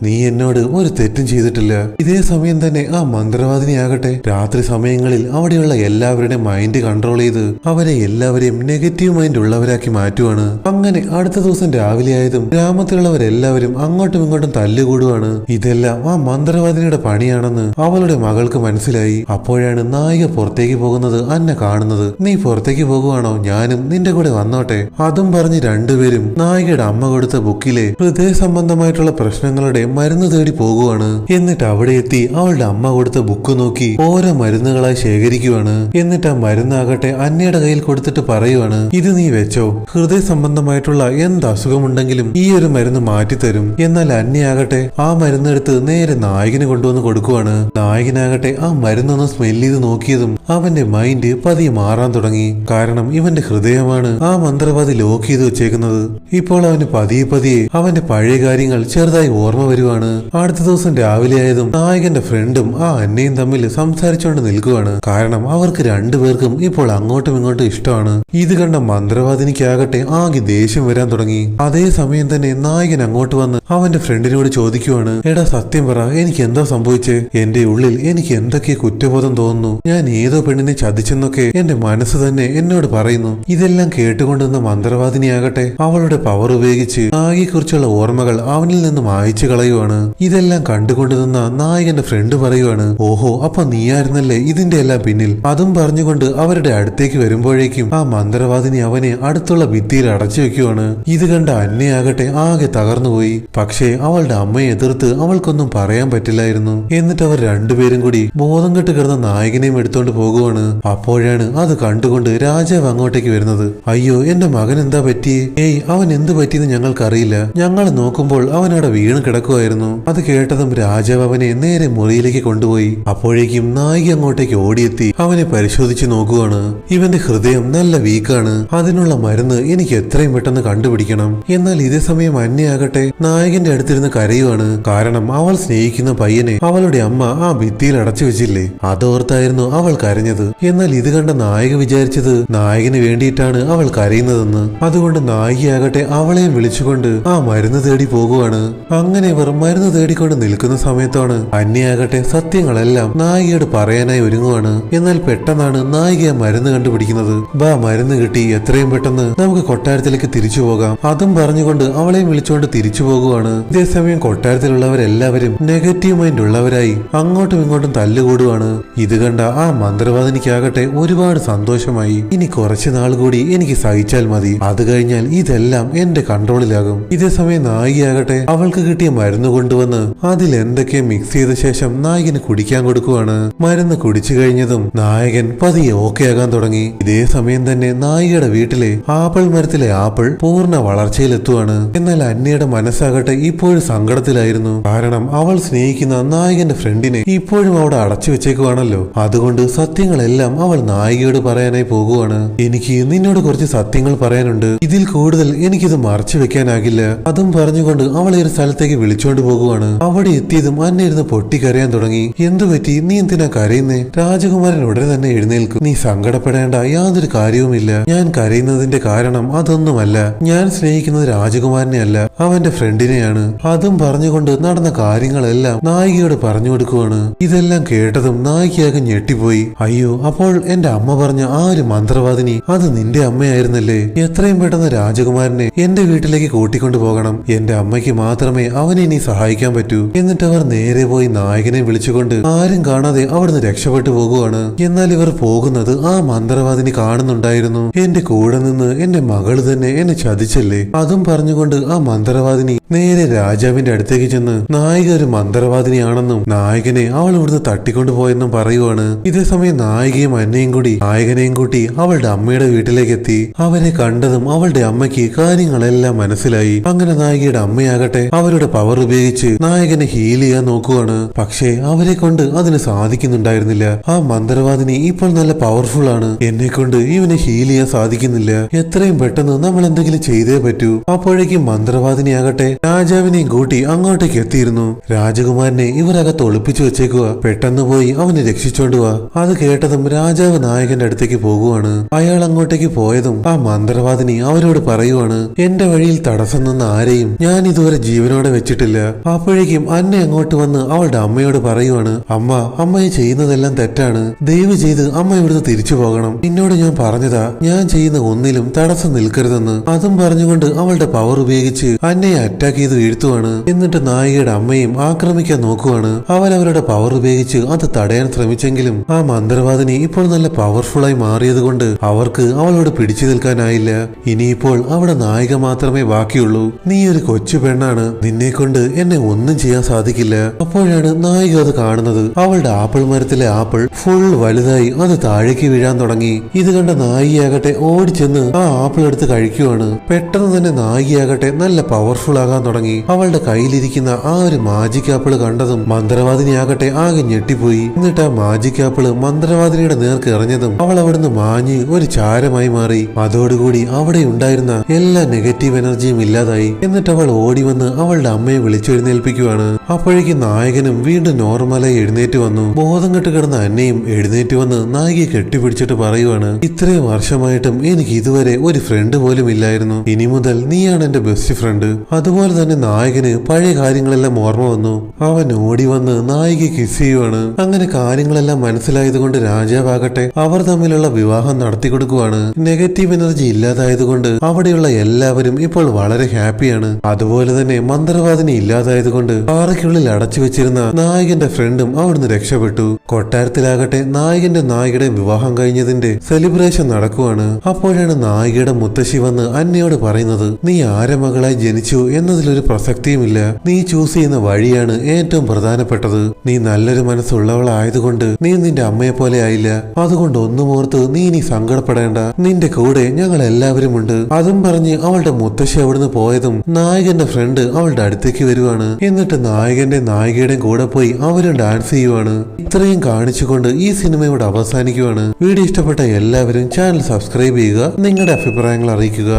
നീ എന്നോട് ഒരു തെറ്റും ചെയ്തിട്ടില്ല. ഇതേ സമയം തന്നെ ആ മന്ത്രവാദിനിയാകട്ടെ രാത്രി സമയങ്ങളിൽ അവിടെയുള്ള എല്ലാവരുടെയും മൈൻഡ് കൺട്രോൾ ചെയ്ത് അവരെ എല്ലാവരെയും നെഗറ്റീവ് മൈൻഡ് ഉള്ളവരാക്കി മാറ്റുവാണ്. അങ്ങനെ അടുത്ത ദിവസം രാവിലെ ആയതും ഗ്രാമത്തിലുള്ളവരെല്ലാവരും അങ്ങോട്ടും ഇങ്ങോട്ടും തല്ലുകൂടുവാണ്. ഇതെല്ലാം ആ മന്ത്രവാദിനിയുടെ പണിയാണെന്ന് അവളുടെ മകൾക്ക് മനസ്സിലായി. അപ്പോഴാണ് നായിക പുറത്തേക്ക് പോകുന്നത് അന്ന കാണുന്നത്. നീ പുറത്തേക്ക് പോകുവാണോ? ഞാനും നിന്റെ കൂടെ വന്നോട്ടെ. അതും പറഞ്ഞ് രണ്ടുപേരും നായികയുടെ അമ്മ കൊടുത്ത ബുക്കിലെ ഹൃദയ സംബന്ധമായിട്ടുള്ള പ്രശ്നങ്ങളുടെ മരുന്ന് തേടി പോകുവാണ്. എന്നിട്ട് അവിടെ എത്തി അവളുടെ അമ്മ കൊടുത്ത ബുക്ക് നോക്കി ഓരോ മരുന്നുകളായി ശേഖരിക്കുവാണ്. എന്നിട്ട് ആ മരുന്നാകട്ടെ അന്നയുടെ കയ്യിൽ കൊടുത്തിട്ട് പറയുവാണ്, ഇത് നീ വെച്ചോ. ഹൃദയ സംബന്ധമായിട്ടുള്ള എന്ത് അസുഖമുണ്ടെങ്കിലും ഈ ഒരു മരുന്ന് മാറ്റിത്തരും. എന്നാൽ അന്നയാകട്ടെ ആ മരുന്നെടുത്ത് നേരെ നായകന് കൊണ്ടുവന്ന് കൊടുക്കുവാണ്. നായകനാകട്ടെ ആ മരുന്നൊന്ന് സ്മെല് ചെയ്ത് നോക്കിയതും അവന്റെ മൈൻഡ് പതിയെ മാറാൻ തുടങ്ങി. കാരണം ഇവന്റെ ഹൃദയമാണ് ആ മന്ത്രവാദി ലോക്ക് ചെയ്ത് വെച്ചേക്കുന്നത്. ഇപ്പോൾ അവന് പതിയെ പതിയെ അവന്റെ പഴയ കാര്യങ്ങൾ ചെറുതായി ഓർമ്മ വരുവാണ്. അടുത്ത ദിവസം രാവിലെ ആയതും നായകന്റെ ഫ്രണ്ടും ആ അന്നയും തമ്മിൽ സംസാരിച്ചുകൊണ്ട് നിൽക്കുവാണ്. കാരണം അവർക്ക് രണ്ടുപേർക്കും ഇപ്പോൾ അങ്ങോട്ടും ഇങ്ങോട്ടും ഇഷ്ടമാണ്. ഇത് കണ്ട മന്ത്രവാദിനിക്കാകട്ടെ ആകെ ദേഷ്യം വരാൻ തുടങ്ങി. അതേ സമയം തന്നെ നായകൻ അങ്ങോട്ട് വന്ന് അവന്റെ ഫ്രണ്ടിനോട് ചോദിക്കുവാണ്, എടാ സത്യം പറ, എനിക്ക് എന്താ സംഭവിച്ചേ? എന്റെ ഉള്ളിൽ എനിക്ക് എന്തൊക്കെ കുറ്റബോധം തോന്നുന്നു. ഞാൻ ഏതോ പെണ്ണിനെ ചതിച്ചെന്നൊക്കെ എന്റെ മനസ്സ് തന്നെ എന്നോട് പറയുന്നു. ഇതെല്ലാം കേട്ടുകൊണ്ടിരുന്ന മന്ത്രവാദിനിയാകട്ടെ അവളുടെ പവർ ഉപയോഗിച്ച് നായികയെക്കുറിച്ചുള്ള ഓർമ്മകൾ അവനിൽ നിന്നും മായ്ച്ചു കളയുവാണ്. ഇതെല്ലാം കണ്ടുകൊണ്ടിരുന്ന നായകന്റെ ഫ്രണ്ട് പറയുവാണ്, ഓഹോ, അപ്പൊ നീയായിരുന്നല്ലേ ഇതിന്റെ എല്ലാം പിന്നിൽ. അതും പറഞ്ഞുകൊണ്ട് അവരുടെ അടുത്തേക്ക് വരുമ്പോഴേക്കും ആ മന്ത്രവാദിനി അവനെ അടുത്തുള്ള ഭിത്തിയിൽ അടച്ചു വെക്കുവാണ്. ഇത് കണ്ട അന്നയാകട്ടെ ആകെ തകർന്നുപോയി. പക്ഷേ അവളുടെ അമ്മയെ എതിർത്ത് അവൾക്കൊന്നും പറയാൻ പറ്റില്ലായിരുന്നു. എന്നിട്ട് അവർ രണ്ടുപേരും കൂടി ബോധം കെട്ട് കിടന്ന നായകനെയും എടുത്തോണ്ട് പോകുവാണ്. അപ്പോഴാണ് അത് കണ്ടുകൊണ്ട് രാജാവ് അങ്ങോട്ടേക്ക് വരുന്നത്. അയ്യോ, എന്റെ മകൻ എന്താ പറ്റിയേ? ഏയ്, അവൻ എന്ത് പറ്റിയെന്ന് ഞങ്ങൾക്കറിയില്ല. ഞങ്ങൾ നോക്കുമ്പോൾ അവൻ അവിടെ വീണ് കിടക്കുമായിരുന്നു. അത് കേട്ടതും രാജാവ് അവനെ നേരെ മുറിയിലേക്ക് കൊണ്ടുപോയി. അപ്പോഴേക്കും നായിക അങ്ങോട്ടേക്ക് ഓടിയെത്തി അവനെ പരിശോധിച്ച് നോക്കുവാണ്. ഇവന്റെ ഹൃദയം നല്ല വീക്കാണ്. അതിനുള്ള മരുന്ന് എനിക്ക് എത്രയും പെട്ടെന്ന് കണ്ടുപിടിക്കണം. എന്നാൽ ഇതേ സമയം അന്നയാകട്ടെ നായകന്റെ അടുത്തിരുന്ന് കരയുവാണ്. കാരണം അവൾ സ്നേഹിക്കുന്ന പയ്യനെ അവളുടെ അമ്മ ആ ഭിത്തിയിൽ അടച്ചു വെച്ചില്ലേ, അതോർത്തായിരുന്നു അവൾ കരഞ്ഞത്. എന്നാൽ ഇത് കണ്ട നായിക വിചാരിച്ചത് നായകന് വേണ്ടിയിട്ടാണ് അവൾ കരയുന്നതെന്ന്. അതുകൊണ്ട് നായികയാകട്ടെ അവളെയും വിളിച്ചുകൊണ്ട് ആ മരുന്ന് തേടി പോകുവാണ്. അങ്ങനെ ഇവർ മരുന്ന് തേടിക്കൊണ്ട് നിൽക്കുന്ന സമയത്താണ് അന്നയാകട്ടെ സത്യങ്ങളെല്ലാം നായികയോട് പറയാനായി ഒരുങ്ങുവാണ്. എന്നാൽ പെട്ടെന്നാണ് നായിക മരുന്ന് കണ്ടുപിടിക്കുന്നത്. ബാ, മരുന്ന് കിട്ടി, എത്രയും പെട്ടെന്ന് നമുക്ക് കൊട്ടാരത്തിലേക്ക് തിരിച്ചു പോകാം. അതും പറഞ്ഞുകൊണ്ട് അവളെയും വിളിച്ചുകൊണ്ട് തിരിച്ചു പോകുവാണ്. ഇതേസമയം കൊട്ടാരത്തിലുള്ളവരെല്ലാവരും നെഗറ്റീവ് മൈൻഡ് ഉള്ളവരായി അങ്ങോട്ടും ഇങ്ങോട്ടും തല്ലുകൂടുവാണ്. ഇത് കണ്ട ആ മന്ത്രവാദിനിക്കാകട്ടെ ഒരുപാട് സന്തോഷമായി. ഇനി കുറച്ചു നാൾ കൂടി എനിക്ക് സഹിച്ചാൽ മതി, അത് കഴിഞ്ഞാൽ ഇതെല്ലാം എന്റെ കൺട്രോളിലാകും. ഇതേസമയം നായികയാകട്ടെ അവൾക്ക് കിട്ടിയ മരുന്ന് കൊണ്ടുവന്ന് അതിൽ എന്തൊക്കെ മിക്സ് ചെയ്ത ശേഷം നായകന് കുടിക്കാൻ കൊടുക്കുവാണ്. മരുന്ന് കുടിച്ചു കഴിഞ്ഞതും നായകൻ പതിയെ ഓക്കെ ആകാൻ തുടങ്ങി. ഇതേ സമയം തന്നെ നായികയുടെ വീട്ടിലെ ആപ്പിൾ മരത്തിലെ ആപ്പിൾ പൂർണ്ണ വളർച്ചയിലെത്തുവാണ്. എന്നാൽ അന്നയുടെ മനസ്സാകട്ടെ ഇപ്പോഴും സങ്കടത്തിലായിരുന്നു. കാരണം അവൾ സ്നേഹിക്കുന്ന നായകന്റെ ഫ്രണ്ടിനെ ഇപ്പോഴും അവിടെ അടച്ചു വെച്ചേക്കുവാണല്ലോ. അതുകൊണ്ട് സത്യങ്ങളെല്ലാം അവൾ നായികയോട് പറയാനായി പോകുവാണ്. എനിക്ക് നിന്നോട് കുറച്ച് സത്യങ്ങൾ പറയാനുണ്ട്. ഇതിൽ കൂടുതൽ എനിക്കിത് മറച്ചു വെക്കാനാകില്ല. അതും പറഞ്ഞുകൊണ്ട് അവളെ ഒരു സ്ഥലത്തേക്ക് വിളിച്ചുകൊണ്ട് പോകുവാണ്. അവിടെ എത്തിയതും അന്ന ഇരുന്ന് പൊട്ടിക്കരയാൻ തുടങ്ങി. എന്തു പറ്റി? നീ എന്തിനാ കരയുന്നേ? രാജകുമാരൻ ഉടനെ തന്നെ എഴുന്നേൽക്കും. നീ സങ്കടപ്പെടേണ്ട, യാതൊരു കാര്യവുമില്ല. ഞാൻ കരയുന്നതിന്റെ കാരണം അതൊന്നുമല്ല. ഞാൻ സ്നേഹിക്കുന്നത് രാജകുമാരനെ അല്ല, അവന്റെ ഫ്രണ്ടിനെയാണ്. അതും പറഞ്ഞുകൊണ്ട് നടന്ന കാര്യങ്ങളെല്ലാം നായികയോട് പറഞ്ഞു കൊടുക്കുവാണ്. ഇതെല്ലാം കേട്ടതും നായികയാകെ ഞെട്ടിപ്പോയി. അയ്യോ, അപ്പോൾ എന്റെ അമ്മ പറഞ്ഞ ആ ഒരു മന്ത്രവാദിനി അത് നിന്റെ അമ്മയായിരുന്നല്ലേ? എത്രയും പെട്ടെന്ന് രാജകുമാരനെ എന്റെ വീട്ടിലേക്ക് കൂട്ടിക്കൊണ്ടു പോകണം. എന്റെ അമ്മയ്ക്ക് മാത്രമേ അവനെ ഇനി സഹായിക്കാൻ പറ്റൂ. എന്നിട്ട് അവർ നേരെ പോയി നായകനെ വിളിച്ചുകൊണ്ട് ആരും കാണാതെ അവിടുന്ന് രക്ഷപ്പെട്ടു പോകുവാണ്. എന്നാൽ ഇവർ പോകുന്നത് ആ മന്ത്രവാദിനി കാണുന്നുണ്ടായിരുന്നു. എന്റെ കൂടെ നിന്ന് എന്റെ മകള് തന്നെ എന്നെ ചതിച്ചല്ലേ? അതും പറഞ്ഞുകൊണ്ട് ആ മന്ത്രവാദിനി നേരെ രാജാവിന്റെ അടുത്തേക്ക് ചെന്ന് നായിക ഒരു മന്ത്രവാദിനിയാണെന്നും നായകനെ അവൾ ഇവിടുന്ന് തട്ടിക്കൊണ്ടുപോയെന്നും പറയുവാണ്. ഇതേസമയം നായികയും അന്നയും കൂടി നായകനെയും കൂട്ടി അവളുടെ അമ്മയുടെ വീട്ടിലേക്ക് എത്തി. അവരെ കണ്ടതും അവളുടെ അമ്മയ്ക്ക് കാര്യങ്ങളെല്ലാം മനസ്സിലായി. അങ്ങനെ നായികയുടെ അമ്മയാകട്ടെ അവരുടെ പവർ ഉപയോഗിച്ച് നായകനെ ഹീൽ ചെയ്യാൻ നോക്കുവാണ്. പക്ഷേ അവരെ കൊണ്ട് അതിന് സാധിക്കുന്നുണ്ടായിരുന്നില്ല. ആ മന്ത്രവാദിനി ഇപ്പോൾ നല്ല പവർഫുൾ ആണ്. എന്നെ കൊണ്ട് ഇവനെ ഹീൽ ചെയ്യാൻ സാധിക്കുന്നില്ല. എത്രയും പെട്ടെന്ന് നമ്മൾ എന്തെങ്കിലും ചെയ്തേ പറ്റൂ. അപ്പോഴേക്കും മന്ത്രവാദിനിയാകട്ടെ രാജാവിനെയും കൂട്ടി അങ്ങോട്ടേക്ക് എത്തിയിരുന്നു. രാജകുമാരനെ ഇവരകത്ത് ഒളിപ്പിച്ചു വെച്ചേക്കുക. പെട്ടെന്ന് പോയി അവനെ രക്ഷിച്ചോണ്ട് വാ. അത് കേട്ടതും രാജാവ് നായകന്റെ അടുത്തേക്ക് പോകുവാണ്. അയാൾ അങ്ങോട്ടേക്ക് പോയതും ആ മന്ത്രവാദിനി അവരോട് പറയുവാണ്, എന്റെ വഴിയിൽ തടസ്സം നിന്ന ആരെയും ഞാൻ ഇതുവരെ ജീവനോടെ വെച്ചിട്ടില്ല. അപ്പോഴേക്കും അന്നെ അങ്ങോട്ട് വന്ന് അവളുടെ അമ്മയോട് പറയുവാണ്, അമ്മ ഈ ചെയ്യുന്നതെല്ലാം തെറ്റാണ്. ദയവ് ചെയ്ത് അമ്മ ഇവിടുന്ന് തിരിച്ചു പോകണം. നിന്നോട് ഞാൻ പറഞ്ഞതാ ഞാൻ ചെയ്യുന്ന ഒന്നിലും തടസ്സം നിൽക്കരുതെന്ന്. അതും പറഞ്ഞുകൊണ്ട് അവളുടെ പവർ ഉപയോഗിച്ച് അന്നയെ അറ്റാക്ക് ചെയ്ത് വീഴ്ത്തുവാണ്. എന്നിട്ട് നായികയുടെ അമ്മയും ആക്രമിക്കാൻ നോക്കുവാണ്. അവരവരുടെ പവർ ഉപയോഗിച്ച് അത് തടയാൻ ശ്രമിച്ചെങ്കിലും ആ മന്ത്രവാദിനി ഇപ്പോൾ നല്ല പവർഫുള്ളായി മാറിയത് കൊണ്ട് അവർക്ക് അവളോട് പിടിച്ചു നിൽക്കാനായില്ല. ഇനിയിപ്പോൾ അവിടെ നായിക മാത്രമേ ബാക്കിയുള്ളൂ. നീ ഒരു കൊച്ചു പെണ്ണാണ്, നിന്നെ കൊണ്ട് എന്നെ ഒന്നും ചെയ്യാൻ സാധിക്കില്ല. അപ്പോഴാണ് നായിക അത് കാണുന്നത്. അവളുടെ ആപ്പിൾ മരത്തിലെ ആപ്പിൾ ഫുൾ വലുതായി അത് താഴേക്ക് വീഴാൻ തുടങ്ങി. ഇത് കണ്ട നായികയാകട്ടെ ഓടിച്ചെന്ന് ആ ആപ്പിൾ എടുത്ത് കഴിക്കുവാണ്. പെട്ടെന്ന് തന്നെ നായികയാകട്ടെ നല്ല പവർഫുൾ ആകാൻ തുടങ്ങി. അവളുടെ കയ്യിലിരിക്കുന്ന ആ ഒരു മാജിക് ആപ്പിൾ കണ്ടതും മന്ത്രവാദിനിയാകട്ടെ ആകെ ഞെട്ടിപ്പോയി. എന്നിട്ട് ആ മാജിക് ആപ്പിൾ മന്ത്രവാദിനിയുടെ നേർക്ക് എറിഞ്ഞതും അവൾ അവിടുന്ന് മാഞ്ഞ് ഒരു ചാരമായി മാറി. അതോടുകൂടി അവിടെ ഉണ്ടായിരുന്ന എല്ലാ നെഗറ്റീവ് എനർജിയും ഇല്ലാതായി. എന്നിട്ട് അവൾ ഓടി വന്ന് അവളുടെ അമ്മയെ വിളിച്ചെഴുന്നേൽപ്പിക്കുവാണ്. അപ്പോഴേക്കും നായകനും വീണ്ടും നോർമലായി എഴുന്നേറ്റ് വന്നു. ബോധം കെട്ട് കിടന്ന അന്നയും എഴുന്നേറ്റ് വന്ന് നായികയെ കെട്ടിപ്പിടിച്ചിട്ട് പറയുവാണ്, ഇത്രയും വർഷമായിട്ടും എനിക്ക് ഇതുവരെ ഒരു ഫ്രണ്ട് പോലും ഇല്ലായിരുന്നു. ഇനി മുതൽ നീയാണ് എന്റെ ബെസ്റ്റ് ഫ്രണ്ട്. അതുപോലെ തന്നെ നായകന് പഴയ കാര്യങ്ങളെല്ലാം ഓർമ്മ വന്നു. അവൻ ഓടി വന്ന് നായികയെ കിസ് ചെയ്യുവാണ്. അങ്ങനെ കാര്യങ്ങളെല്ലാം മനസ്സിലായത് കൊണ്ട് രാജാവാകട്ടെ അവർ തമ്മിലുള്ള വിവാഹം നടത്തി കൊടുക്കുവാണ്. നെഗറ്റീവ് എനർജി ഇല്ലാതായതുകൊണ്ട് അവിടെയുള്ള എല്ലാവരും ഇപ്പോൾ വളരെ ഹാപ്പിയാണ്. അതുപോലെ തന്നെ മന്ത്രവാദിനി ഇല്ലാതായത് കൊണ്ട് പാറയ്ക്കുള്ളിൽ അടച്ചു വെച്ചിരുന്ന നായകന്റെ ഫ്രണ്ടും അവിടുന്ന് രക്ഷപ്പെട്ടു. കൊട്ടാരത്തിലാകട്ടെ നായകന്റെ വിവാഹം കഴിഞ്ഞതിന്റെ സെലിബ്രേഷൻ നടക്കുവാണ്. അപ്പോഴാണ് നായികയുടെ മുത്തശ്ശി വന്ന് അന്നയോട് പറയുന്നത്, നീ ആരെ മകളായി ജനിച്ചു എന്നതിലൊരു പ്രസക്തിയുമില്ല. നീ ചൂസ് ചെയ്യുന്ന വഴിയാണ് ഏറ്റവും പ്രധാനപ്പെട്ടത്. നീ നല്ലൊരു മനസ്സുള്ളവളായതുകൊണ്ട് നീ നിന്റെ അമ്മയെ പോലെ ആയില്ല. അതുകൊണ്ട് ഒന്നുമോർത്ത് നീ ഇനി സങ്കടപ്പെടേണ്ട. നിന്റെ കൂടെ ഞങ്ങൾ എല്ലാവരും ഉണ്ട്. അതും പറഞ്ഞ് അവളുടെ മുത്തശ്ശി അവിടുന്ന് പോയതും നായകന്റെ ഫ്രണ്ട് അവളുടെ അടുത്തേക്ക് വരുവാണ്. എന്നിട്ട് നായകന്റെയും കൂടെ പോയി അവരും ഡാൻസ് ചെയ്യുവാണ്. ഇത്രയും കാണിച്ചുകൊണ്ട് ഈ സിനിമയോട് അവസാനിക്കുവാണ്. വീഡിയോ ഇഷ്ടപ്പെട്ട എല്ലാവരും ചാനൽ സബ്സ്ക്രൈബ് ചെയ്യുക, നിങ്ങളുടെ അഭിപ്രായങ്ങൾ അറിയിക്കുക.